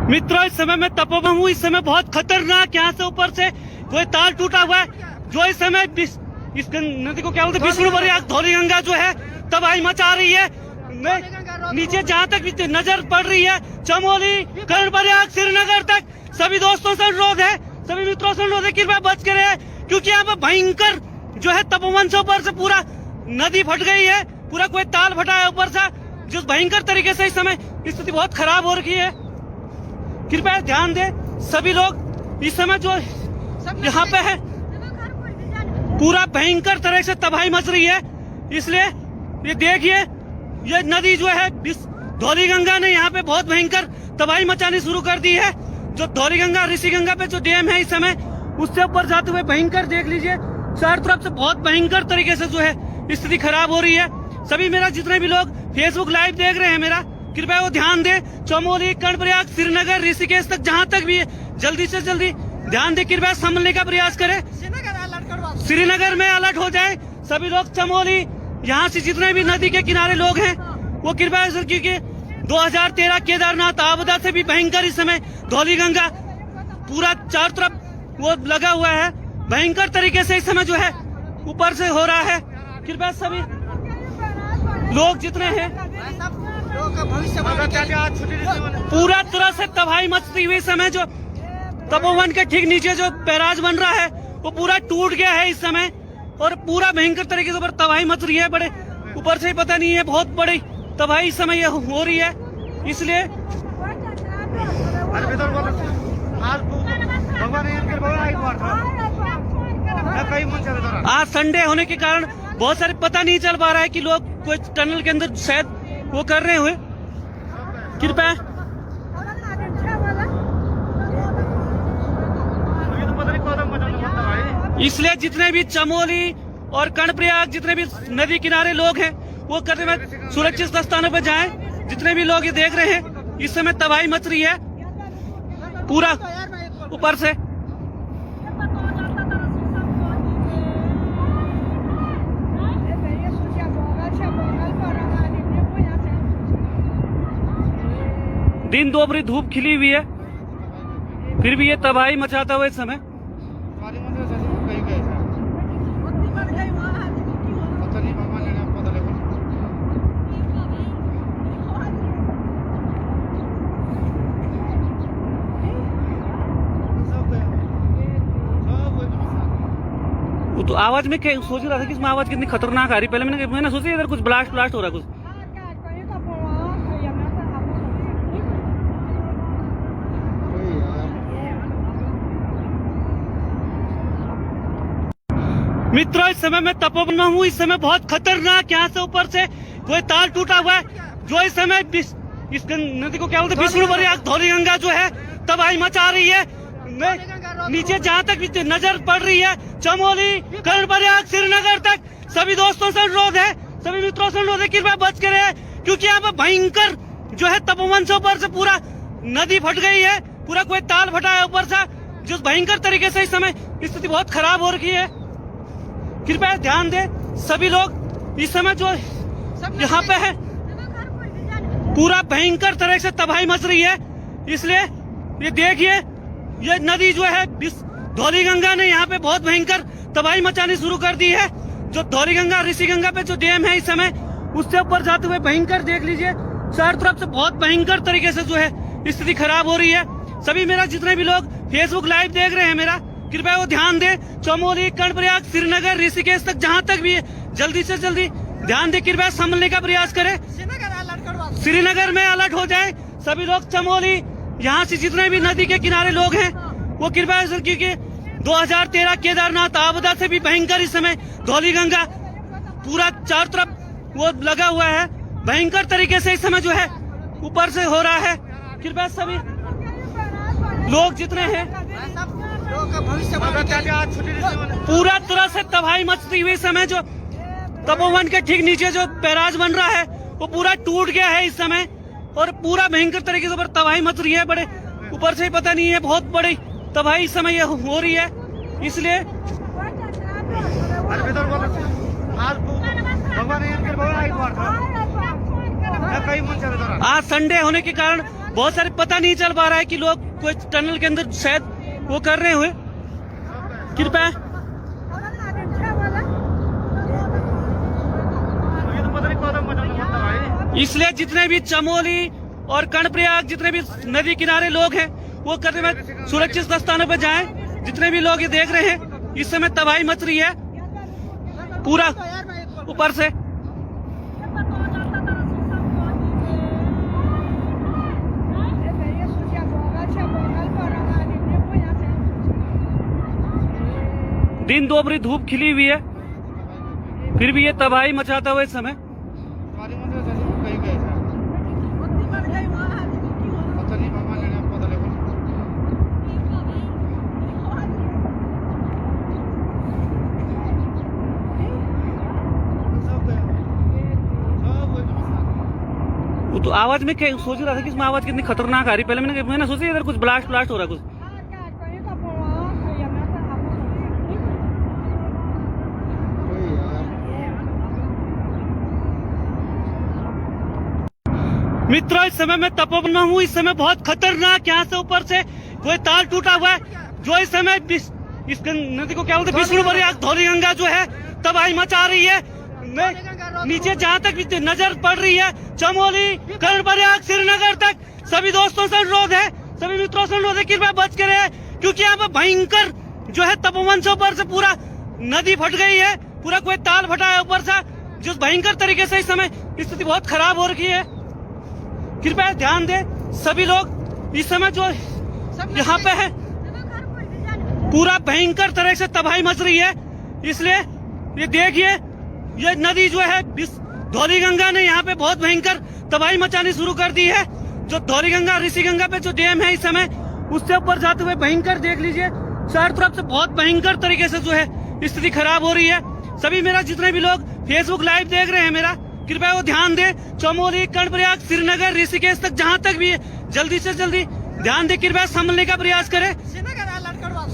मित्रों इस समय मैं तपोवन हूँ। इस समय बहुत खतरनाक यहाँ से ऊपर से जो ताल टूटा हुआ है, जो इस समय इस नदी को क्या बोलते हैं, विष्णु प्रयाग धौली गंगा जो है तबाही मचा रही है। नीचे जहाँ तक भी नजर पड़ रही है, चमोली, कर्णप्रयाग, श्रीनगर तक सभी दोस्तों से अनुरोध है, सभी मित्रों से अनुरोध है, कृपया बच के रहे, क्योंकि यहाँ पे भयंकर जो है तपोवन से ऊपर से पूरा नदी फट गई है, पूरा कोई ताल फटा है ऊपर से, जिस भयंकर तरीके से इस समय स्थिति बहुत खराब हो रखी है। कृपया ध्यान दें सभी लोग, इस समय जो यहाँ पे है पूरा भयंकर तरह से तबाही मच रही है। इसलिए ये देखिए, ये नदी जो है धौली गंगा ने यहाँ पे बहुत भयंकर तबाही मचानी शुरू कर दी है। जो धौली गंगा ऋषि गंगा पे जो डैम है इस समय, उससे ऊपर जाते हुए भयंकर देख लीजिए, चारों तरफ से बहुत भयंकर तरीके से जो है स्थिति खराब हो रही है। सभी मेरा जितने भी लोग फेसबुक लाइव देख रहे हैं मेरा, कृपया वो ध्यान दें, चमोली, कर्णप्रयाग, श्रीनगर, ऋषिकेश तक जहाँ तक भी है जल्दी से जल्दी ध्यान दे, कृपया संभलने का प्रयास करें। श्रीनगर में अलर्ट हो जाए सभी लोग। चमोली, यहाँ से जितने भी नदी के किनारे लोग हैं वो कृपया, क्योंकि 2013 केदारनाथ आपदा से भी भयंकर इस समय धौली गंगा पूरा चारों तरफ वो लगा हुआ है, भयंकर तरीके से इस समय जो है ऊपर से हो रहा है। कृपया सभी लोग जितने हैं पूरा तरह से तबाही मचती हुई समय, जो तपोवन के ठीक नीचे जो बैराज बन रहा है वो पूरा टूट गया है इस समय, और पूरा भयंकर तरीके से ऊपर तबाही मच रही है। बड़े ऊपर से ही पता नहीं है, बहुत बड़ी तबाही इस समय हो रही है। इसलिए आज संडे होने के कारण बहुत सारे पता नहीं चल पा रहा है कि लोग कोई टनल के अंदर शायद वो कर रहे हुए। कृपया इसलिए जितने भी चमोली और कर्णप्रयाग जितने भी नदी किनारे लोग हैं वो करते हुए सुरक्षित स्थानों पर जाएं। जितने भी लोग ये देख रहे हैं इस समय तबाही मच रही है पूरा ऊपर से। दिन दोपहरी धूप खिली हुई है, फिर भी ये तबाही मचाता हुआ इस समय। वो तो आवाज में सोच रहा था कि इसमें आवाज कितनी खतरनाक आ रही। पहले मैंने सोचा इधर कुछ ब्लास्ट हो रहा कुछ। मित्रों, इस समय मैं तपोवन में हूँ। इस समय बहुत खतरनाक यहाँ से ऊपर से कोई ताल टूटा हुआ है, जो इस समय इस नदी को क्या बोलते हैं, विष्णु प्रयाग धौली गंगा जो है तबाही मचा रही है। नीचे जहाँ तक भी नजर पड़ रही है, चमोली, कर्णप्रयाग, श्रीनगर तक सभी दोस्तों से अनुरोध है, सभी मित्रों से अनुरोध है, कृपया बच के रहे, क्योंकि यहाँ पे भयंकर जो है तपोवन से ऊपर से पूरा नदी फट गई है, पूरा कोई ताल फटा है ऊपर से, जिस भयंकर तरीके से इस समय स्थिति बहुत खराब हो रखी है। कृपया ध्यान दें सभी लोग, इस समय जो यहाँ पे है पूरा भयंकर तरह से तबाही मच रही है। इसलिए ये देखिए, ये नदी जो है धौली गंगा ने यहाँ पे बहुत भयंकर तबाही मचानी शुरू कर दी है। जो धौली गंगा ऋषि गंगा पे जो डैम है इस समय, उससे ऊपर जाते हुए भयंकर देख लीजिए, चारों तरफ से बहुत भयंकर तरीके से जो है स्थिति खराब हो रही है। सभी मेरा जितने भी लोग फेसबुक लाइव देख रहे हैं मेरा, कृपया वो ध्यान दें, चमोली, कर्णप्रयाग, श्रीनगर, ऋषिकेश तक जहाँ तक भी है जल्दी से जल्दी ध्यान दे, कृपया संभलने का प्रयास करें। श्रीनगर में अलर्ट हो जाए सभी लोग। चमोली, यहाँ से जितने भी नदी के किनारे लोग हैं वो कृपया, क्योंकि 2013 केदारनाथ आपदा से भी भयंकर इस समय धौली गंगा पूरा चारों तरफ वो लगा हुआ है, भयंकर तरीके से इस समय जो है ऊपर से हो रहा है। कृपया सभी लोग जितने हैं पूरा तरह से तबाही मचती हुई समय, जो तपोवन के ठीक नीचे जो बैराज बन रहा है वो पूरा टूट गया है इस समय, और पूरा भयंकर तरीके से ऊपर तबाही मच रही है। बड़े ऊपर से ही पता नहीं है, बहुत बड़ी तबाही इस समय हो रही है। इसलिए आज संडे होने के कारण बहुत सारे पता नहीं चल पा रहा है कि लोग कोई टनल के अंदर शायद वो कर रहे हुए। कृपया इसलिए जितने भी चमोली और कर्णप्रयाग जितने भी नदी किनारे लोग हैं वो करने में सुरक्षित स्थानों पर जाएं। जितने भी लोग ये देख रहे हैं इस समय तबाही मच रही है पूरा ऊपर से। दिन दोपहरी धूप खिली हुई है फिर भी ये तबाही मचाता हुआ इस समय। वो तो आवाज में क्या सोच रहा था कि इसमें आवाज कितनी खतरनाक आ रही। पहले मैंने सोचा इधर कुछ ब्लास्ट हो रहा है कुछ। मित्रों इस समय मैं तपोवन में हूँ। इस समय बहुत खतरनाक यहाँ से ऊपर से कोई तार टूटा हुआ है जो इस समय इस नदी को क्या बोलते हैं विष्णु प्रयाग धौली गंगा जो है तबाही मचा रही है। नीचे जहाँ तक नजर पड़ रही है चमोली कर्णप्रयाग श्रीनगर तक सभी दोस्तों से अनुरोध है, सभी मित्रों से अनुरोध है कृपया बच के रहे क्योंकि यहाँ पर भयंकर जो है तपोवन से ऊपर से पूरा नदी फट गई है। पूरा कोई ताल फटा है ऊपर से जिस भयंकर तरीके से इस समय स्थिति बहुत खराब हो रखी है। कृपया ध्यान दें सभी लोग इस समय जो यहाँ पे है पूरा भयंकर तरह से तबाही मच रही है। इसलिए ये देखिए ये नदी जो है धौली गंगा ने यहाँ पे बहुत भयंकर तबाही मचानी शुरू कर दी है। जो धौली गंगा ऋषि गंगा पे जो डैम है इस समय उससे ऊपर जाते हुए भयंकर देख लीजिए चारों तरफ से बहुत भयंकर तरीके से जो है स्थिति खराब हो रही है। सभी मेरा जितने भी लोग फेसबुक लाइव देख रहे हैं मेरा कृपया वो ध्यान दें। चमोली कर्णप्रयाग श्रीनगर ऋषिकेश तक जहां तक भी जल्दी से जल्दी ध्यान दें, कृपया संभलने का प्रयास करें।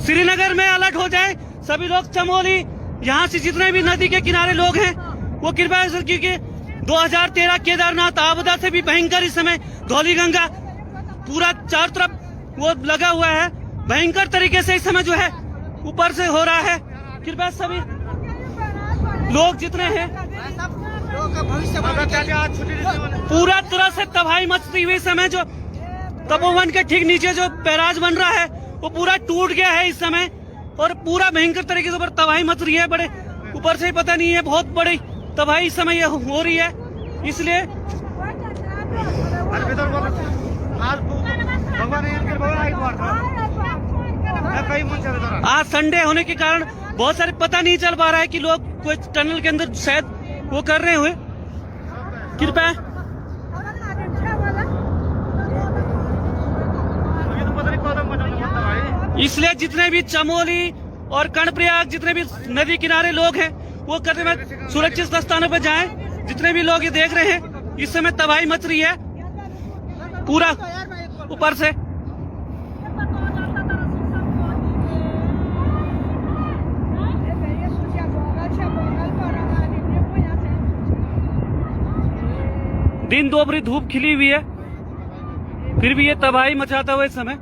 श्रीनगर में अलर्ट हो जाए सभी लोग। चमोली यहाँ से जितने भी नदी के किनारे लोग हैं वो कृपया क्योंकि 2013 केदारनाथ आपदा से भी भयंकर इस समय धौली गंगा पूरा चारों तरफ वो लगा हुआ है भयंकर तरीके से इस समय जो है ऊपर से हो रहा है। कृपया सभी लोग जितने हैं पूरा तरह से तबाही मचती हुई समय जो तपोवन के ठीक नीचे जो बैराज बन रहा है वो पूरा टूट गया है इस समय और पूरा भयंकर तरीके से ऊपर तबाही मच रही है। बड़े ऊपर से पता नहीं है बहुत बड़ी तबाही इस समय ये हो रही है। इसलिए आज संडे होने के कारण बहुत सारे पता नहीं चल पा रहा है कि लोग कोई टनल के अंदर शायद वो कर रहे हुए। कृपया इसलिए जितने भी चमोली और कर्णप्रयाग जितने भी नदी किनारे लोग हैं वो करने में सुरक्षित स्थानों पर जाएं। जितने भी लोग ये देख रहे हैं इस समय तबाही मच रही है पूरा ऊपर से। दिन दोपहरी धूप खिली हुई है फिर भी ये तबाही मचाता हुआ इस समय।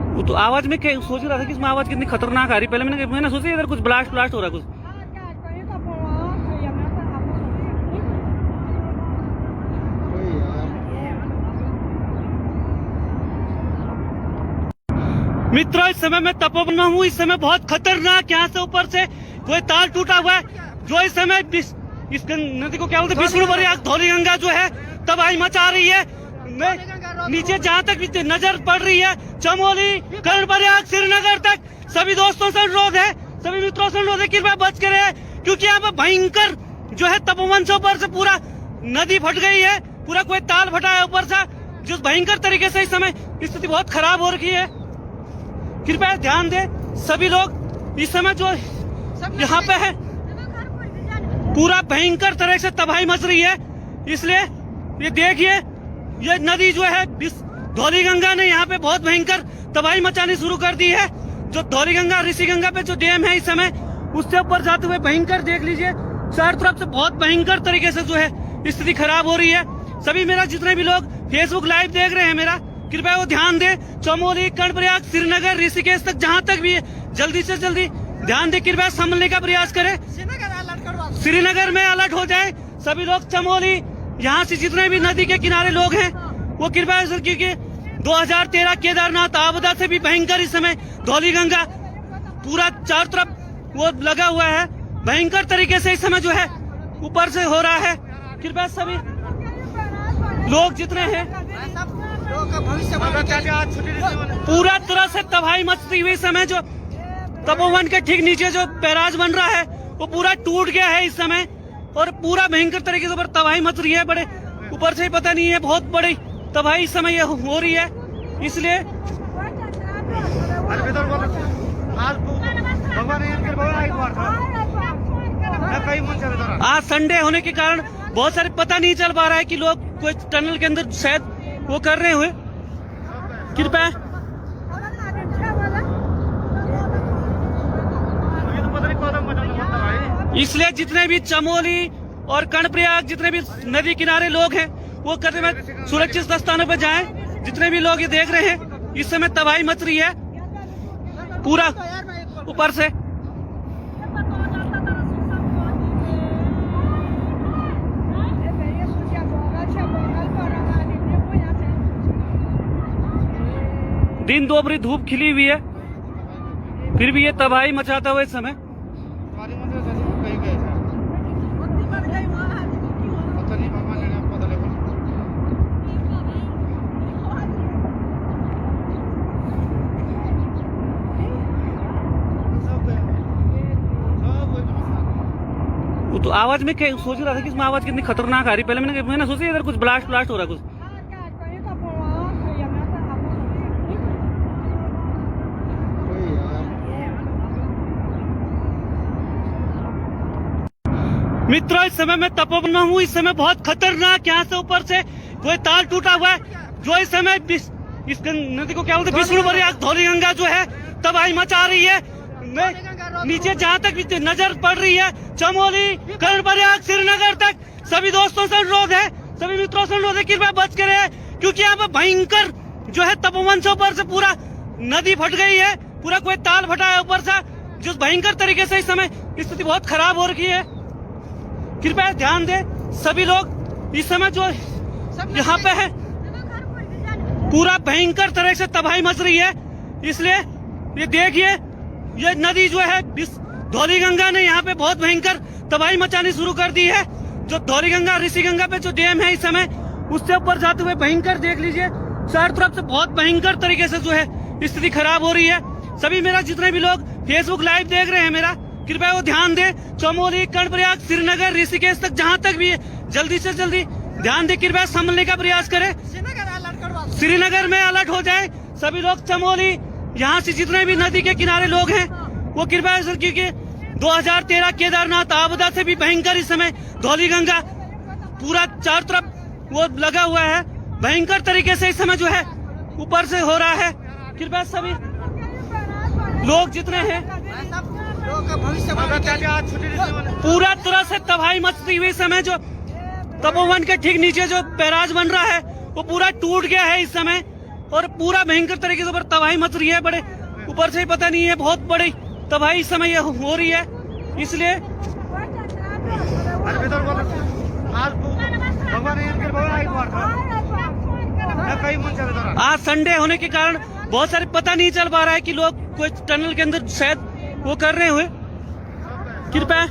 वो तो आवाज में क्या सोच रहा था कि इसमें आवाज कितनी खतरनाक आ रही। पहले मैंने सोचा इधर कुछ ब्लास्ट हो रहा है कुछ। मित्रों इस समय मैं तपोवन में हूँ। इस समय बहुत खतरनाक यहाँ से ऊपर से कोई तार टूटा हुआ है जो इस समय इस नदी को क्या बोलते हैं विष्णु प्रयाग धौली गंगा जो है तबाही मचा रही है। नीचे जहाँ तक नजर पड़ रही है चमोली कर्णप्रयाग श्रीनगर तक सभी दोस्तों से अनुरोध है, सभी मित्रों से अनुरोध है कृपया बच के रहे क्योंकि यहाँ पर भयंकर जो है तपोवन से ऊपर से पूरा नदी फट गई है। पूरा कोई ताल फटा है ऊपर से जिस भयंकर तरीके से इस समय स्थिति बहुत खराब हो रखी है। कृपया ध्यान दें सभी लोग इस समय जो यहाँ पे है पूरा भयंकर तरह से तबाही मच रही है। इसलिए ये देखिए ये नदी जो है धौली गंगा ने यहाँ पे बहुत भयंकर तबाही मचानी शुरू कर दी है। जो धौलीगंगा ऋषिगंगा पे जो डैम है इस समय, उससे ऊपर जाते हुए भयंकर देख लीजिए चारों तरफ से बहुत भयंकर तरीके से जो है स्थिति खराब हो रही है। सभी मेरा जितने भी लोग फेसबुक लाइव देख रहे हैं मेरा, कृपया वो ध्यान दें। चमोली, कर्णप्रयाग, श्रीनगर, ऋषिकेश तक जहां तक भी है जल्दी से जल्दी ध्यान दे, कृपया संभलने का प्रयास करें। श्रीनगर में अलर्ट हो जाए सभी लोग। चमोली यहाँ से जितने भी नदी के किनारे लोग हैं वो कृपया, क्योंकि 2013 केदारनाथ आपदा से भी भयंकर इस समय धौलीगंगा पूरा चारों तरफ वो लगा हुआ है, भयंकर तरीके से इस समय जो है ऊपर से हो रहा है। कृपया सभी लोग जितने हैं पूरा तरह से तबाही मचती हुई समय, जो तपोवन के ठीक नीचे जो बैराज बन रहा है वो पूरा टूट गया है इस समय और पूरा भयंकर तरीके से ऊपर तबाही मच रही है। बड़े ऊपर से पता नहीं है, बहुत बड़ी तबाही इस समय ये हो रही है। इसलिए आज संडे होने के कारण बहुत सारे पता नहीं चल पा रहा है कि लोग कोई टनल के अंदर शायद वो कर रहे हुए। कृपया इसलिए जितने भी चमोली और कर्णप्रयाग जितने भी नदी किनारे लोग हैं वो करते हुए सुरक्षित स्थानों पर जाएं। जितने भी लोग ये देख रहे हैं इस समय तबाही मच रही है पूरा ऊपर से। दिन दोपहरी धूप खिली हुई है, फिर भी ये तबाही मचाता हुआ इस समय। तो आवाज में सोच रहा था कि इसमें आवाज कितनी खतरनाक आ रही। पहले मैंने सोचा इधर कुछ ब्लास्ट हो रहा है कुछ। मित्रों, इस समय मैं तपोवन में हूँ। इस समय बहुत खतरनाक यहाँ से ऊपर से कोई तार टूटा हुआ है, जो इस समय इस नदी को क्या बोलते हैं, विष्णुप्रयाग धौलीगंगा जो है तबाही मचा रही है। नीचे जहाँ तक भी नजर पड़ रही है, चमोली, कर्णप्रयाग, श्रीनगर तक सभी दोस्तों से अनुरोध है, सभी मित्रों से अनुरोध है, कृपया बच कर रहे, क्योंकि यहाँ पे भयंकर जो है तपोवन से ऊपर से पूरा नदी फट गई है, पूरा कोई ताल फटा है ऊपर से, जो भयंकर तरीके से इस समय स्थिति बहुत खराब हो रखी है। कृपया ध्यान दें सभी लोग, इस समय जो यहाँ पे है पूरा भयंकर तरह से तबाही मच रही है। इसलिए ये देखिए, ये नदी जो है धौलीगंगा ने यहाँ पे बहुत भयंकर तबाही मचानी शुरू कर दी है। जो धौलीगंगा ऋषिगंगा पे जो डैम है इस समय, उससे ऊपर जाते हुए भयंकर देख लीजिए चारों तरफ से बहुत भयंकर तरीके से जो है स्थिति खराब हो रही है। सभी मेरा जितने भी लोग फेसबुक लाइव देख रहे हैं मेरा, कृपया वो ध्यान दें। चमोली, कर्णप्रयाग, श्रीनगर, ऋषिकेश तक जहां तक भी है जल्दी से जल्दी ध्यान दे, कृपया संभलने का प्रयास करें। श्रीनगर में अलर्ट हो जाए सभी लोग। चमोली यहाँ से जितने भी नदी के किनारे लोग हैं वो कृपया, क्योंकि 2013 केदारनाथ आपदा से भी भयंकर इस समय धौलीगंगा पूरा चारों तरफ वो लगा हुआ है, भयंकर तरीके से इस समय जो है ऊपर से हो रहा है। कृपया सभी लोग जितने हैं पूरा तरह से तबाही मचती हुई समय, जो तपोवन के ठीक नीचे जो बैराज बन रहा है वो पूरा टूट गया है इस समय और पूरा भयंकर तरीके से ऊपर तबाही मच रही है। बड़े ऊपर से पता नहीं है, बहुत बड़ी तबाही इस समय ये हो रही है। इसलिए आज संडे होने के कारण बहुत सारे पता नहीं चल पा रहा है कि लोग कोई टनल के अंदर शायद वो कर रहे हुए। कृपया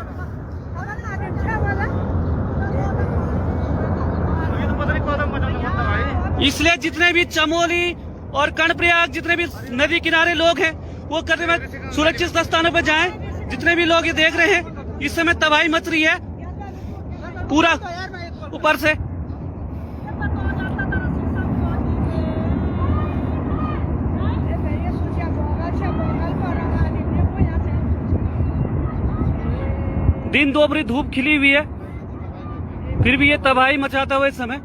इसलिए जितने भी चमोली और कर्णप्रयाग जितने भी नदी किनारे लोग हैं वो करते हुए सुरक्षित स्थानों पर जाएं। जितने भी लोग ये देख रहे हैं इस समय तबाही मच रही है पूरा ऊपर से। दिन दोपहरी धूप खिली हुई है, फिर भी ये तबाही मचाता हुआ इस समय।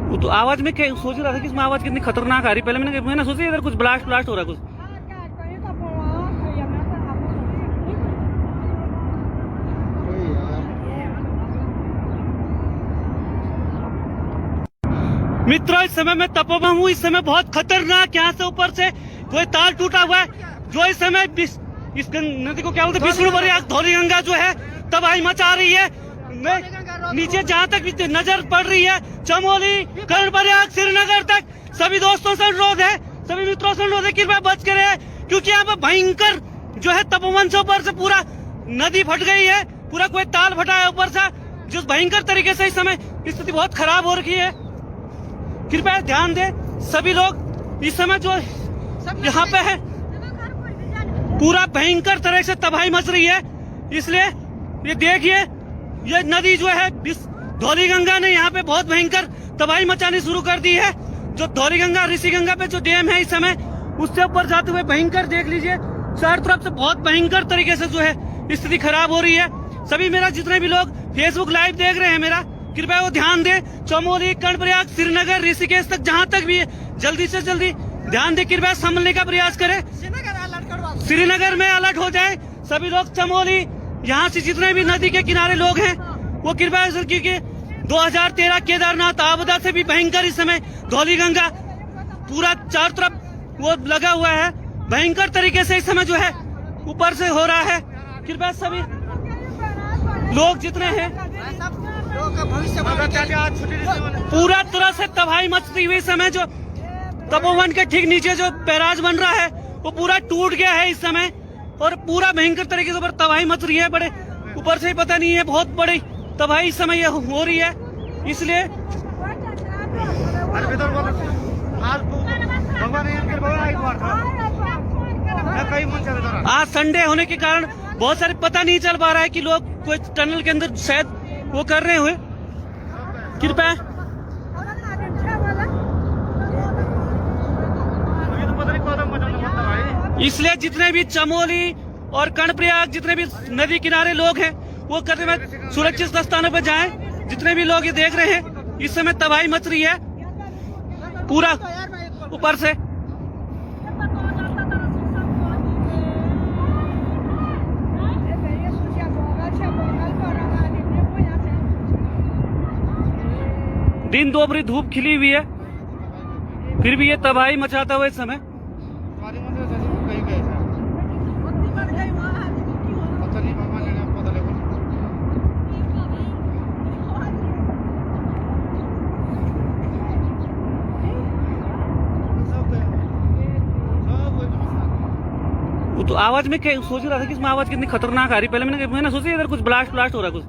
वो तो आवाज में सोच रहा था कि इसमें आवाज कितनी खतरनाक आ रही। पहले मैंने सोचा इधर कुछ ब्लास्ट हो रहा है कुछ। मित्रों, इस समय मैं तपोवन हूँ। इस समय बहुत खतरनाक यहाँ से ऊपर से कोई तार टूटा हुआ है, जो इस समय इस नदी को क्या बोलते हैं, विष्णु प्रयाग धौली गंगा जो है तबाही मचा रही है। नीचे जहाँ तक भी नजर पड़ रही है, चमोली, कर्णप्रयाग, श्रीनगर तक सभी दोस्तों से अनुरोध है, सभी मित्रों से अनुरोध है कि कृपया बच कर, क्योंकि यहाँ पर भयंकर जो है तपोवन से ऊपर से पूरा नदी फट गई है, पूरा कोई ताल फटा है ऊपर से, जिस भयंकर तरीके से इस समय स्थिति बहुत खराब हो रखी है। कृपया ध्यान दें सभी लोग। इस समय जो यहाँ पे है पूरा भयंकर तरह से तबाही मच रही है, इसलिए ये देखिए, ये नदी जो है धौली गंगा ने यहाँ पे बहुत भयंकर तबाही मचानी शुरू कर दी है। जो धौली गंगा ऋषि गंगा पे जो डैम है इस समय, उससे ऊपर जाते हुए भयंकर देख लीजिए, चारों तरफ से बहुत भयंकर तरीके से जो है स्थिति खराब हो रही है। सभी मेरा जितने भी लोग फेसबुक लाइव देख रहे हैं मेरा, कृपया वो ध्यान दें। चमोली, कर्णप्रयाग, श्रीनगर, ऋषिकेश तक जहां तक भी जल्दी से जल्दी ध्यान दें, कृपया संभलने का प्रयास करें। श्रीनगर में अलर्ट हो जाए सभी लोग। चमोली, यहाँ से जितने भी नदी के किनारे लोग हैं वो कृपया, क्योंकि 2013 केदारनाथ आपदा से भी भयंकर इस समय धौली गंगा पूरा चारों तरफ वो लगा हुआ है, भयंकर तरीके से इस समय जो है ऊपर से हो रहा है। कृपया सभी लोग जितने हैं पूरा तरह से तबाही मचती हुई समय, जो तपोवन के ठीक नीचे जो बैराज बन रहा है वो पूरा टूट गया है इस समय, और पूरा भयंकर तरीके से ऊपर तबाही मच रही है। बड़े ऊपर से ही पता नहीं है, बहुत बड़ी तबाही इस समय हो रही है। इसलिए आज संडे होने के कारण बहुत सारे पता नहीं चल पा रहा है कि लोग कोई टनल के अंदर शायद वो कर रहे हुए। कृपया इसलिए जितने भी चमोली और कर्णप्रयाग जितने भी नदी किनारे लोग हैं वो करते हुए सुरक्षित स्थानों पर जाएं। जितने भी लोग ये देख रहे हैं इस समय तबाही मच रही है पूरा ऊपर से। दिन दोपहरी धूप खिली हुई है, फिर भी ये तबाही मचाता हुआ इस समय। वो तो आवाज में सोच रहा था कि इसमें आवाज कितनी खतरनाक आ रही। पहले मैंने सोचा इधर कुछ ब्लास्ट हो रहा है कुछ।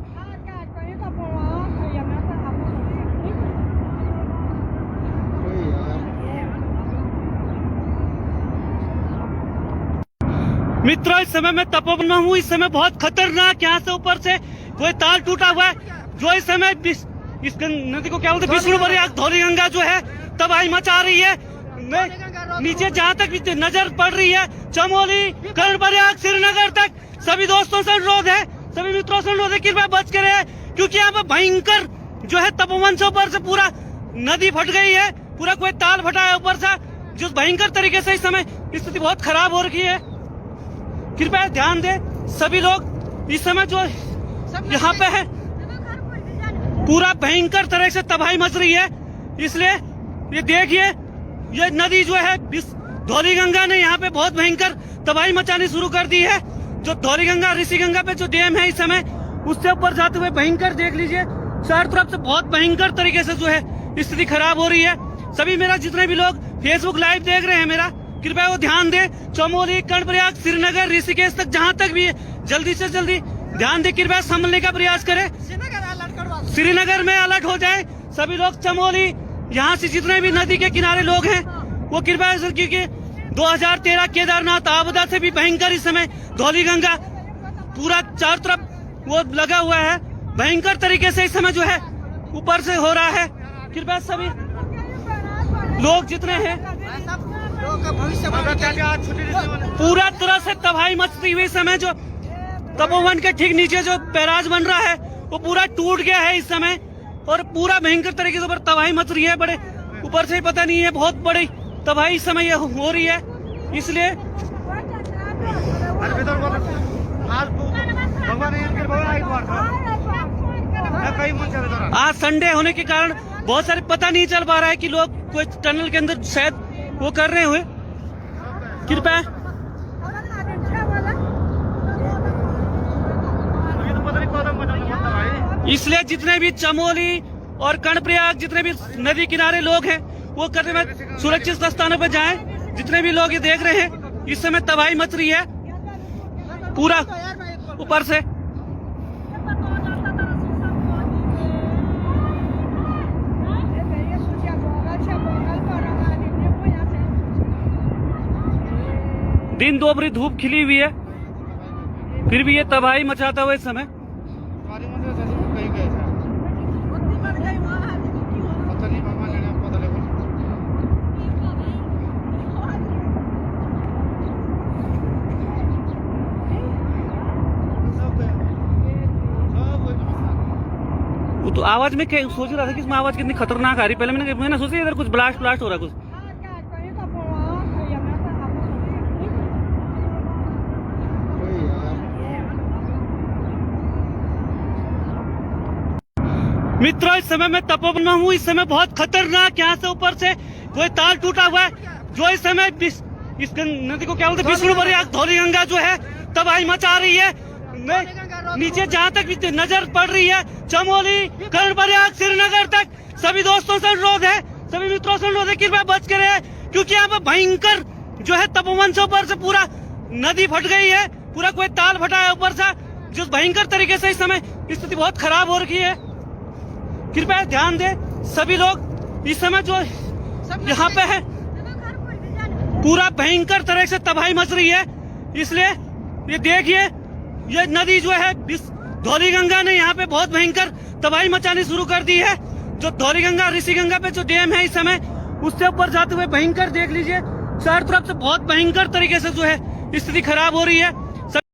मित्रों, इस समय मैं तपोवन में हूँ। इस समय बहुत खतरनाक यहाँ से ऊपर से कोई तार टूटा हुआ है, जो इस समय इस नदी को क्या बोलते हैं, विष्णु प्रयाग धौली गंगा जो है तबाही मचा रही है। नीचे जहाँ तक भी नजर पड़ रही है, चमोली, कर्णप्रयाग, श्रीनगर तक सभी दोस्तों से अनुरोध है, सभी मित्रों से अनुरोध है, कृपया बच कर, क्योंकि यहाँ पर भयंकर जो है तपोवन से ऊपर से पूरा नदी फट गई है, पूरा कोई ताल फटा है ऊपर से, जिस भयंकर तरीके से इस समय स्थिति बहुत खराब हो रखी है। कृपया ध्यान दें सभी लोग। इस समय जो यहाँ पे है पूरा भयंकर तरह से तबाही मच रही है, इसलिए ये देखिए, ये नदी जो है धौली गंगा ने यहाँ पे बहुत भयंकर तबाही मचानी शुरू कर दी है। जो धौली गंगा ऋषि गंगा पे जो डैम है इस समय, उससे ऊपर जाते हुए भयंकर देख लीजिए, चारों तरफ से बहुत भयंकर तरीके से जो है स्थिति खराब हो रही है। सभी मेरा जितने भी लोग फेसबुक लाइव देख रहे हैं मेरा, कृपया वो ध्यान दें। चमोली, कर्णप्रयाग, श्रीनगर, ऋषिकेश तक जहां तक भी जल्दी से जल्दी ध्यान दें, कृपया संभलने का प्रयास करें। श्रीनगर में अलर्ट हो जाए सभी लोग। चमोली, यहाँ से जितने भी नदी के किनारे लोग हैं वो कृपया, क्योंकि 2013 केदारनाथ आपदा से भी भयंकर इस समय धौली गंगा पूरा चारों तरफ वो लगा हुआ है, भयंकर तरीके से इस समय जो है ऊपर से हो रहा है। कृपया सभी लोग जितने हैं पूरा तरह से तबाही मचती हुई समय, जो तपोवन के ठीक नीचे जो बैराज बन रहा है वो पूरा टूट गया है इस समय, और पूरा भयंकर तरीके से ऊपर तबाही मच रही है। बड़े ऊपर से पता नहीं है, बहुत बड़ी तबाही इस समय हो रही है। इसलिए आज संडे होने के कारण बहुत सारे पता नहीं चल पा रहा है कि लोग कोई टनल के अंदर शायद वो कर रहे हुए। कृपया इसलिए जितने भी चमोली और कर्णप्रयाग जितने भी नदी किनारे लोग हैं वो करने में सुरक्षित स्थानों पर जाएं। जितने भी लोग ये देख रहे हैं इस समय तबाही मच रही है पूरा ऊपर से। दिन दोपहरी धूप खिली हुई है, फिर भी ये तबाही मचाता हुआ इस समय। वो तो आवाज में सोच रहा था कि इसमें आवाज कितनी खतरनाक आ रही। पहले मैंने सोचा इधर कुछ ब्लास्ट हो रहा है कुछ। मित्रों इस समय मैं तपोवन में हूँ। इस समय बहुत खतरनाक यहाँ से ऊपर से कोई तार टूटा हुआ है जो इस समय इस नदी को क्या बोलते हैं, विष्णुपुरी धौलीगंगा जो है तबाही मचा रही है। नीचे जहाँ तक नजर पड़ रही है चमोली कर्णप्रयाग श्रीनगर तक सभी दोस्तों से अनुरोध है, सभी मित्रों से अनुरोध है कृपया बच कर रहे, क्योंकि यहाँ पर भयंकर जो है तपोवन से ऊपर से पूरा नदी फट गई है, पूरा कोई ताल फटा है ऊपर से, जो भयंकर तरीके से इस समय स्थिति बहुत खराब हो रखी है। कृपया ध्यान दे सभी लोग। इस समय जो यहाँ पे है पूरा भयंकर तरह से तबाही मच रही है। इसलिए ये देखिए ये नदी जो है धौलीगंगा ने यहाँ पे बहुत भयंकर तबाही मचानी शुरू कर दी है। जो धौलीगंगा ऋषिगंगा पे जो डैम है इस समय उससे ऊपर जाते हुए भयंकर देख लीजिए चारों तरफ से बहुत भयंकर तरीके से जो है स्थिति खराब हो रही है।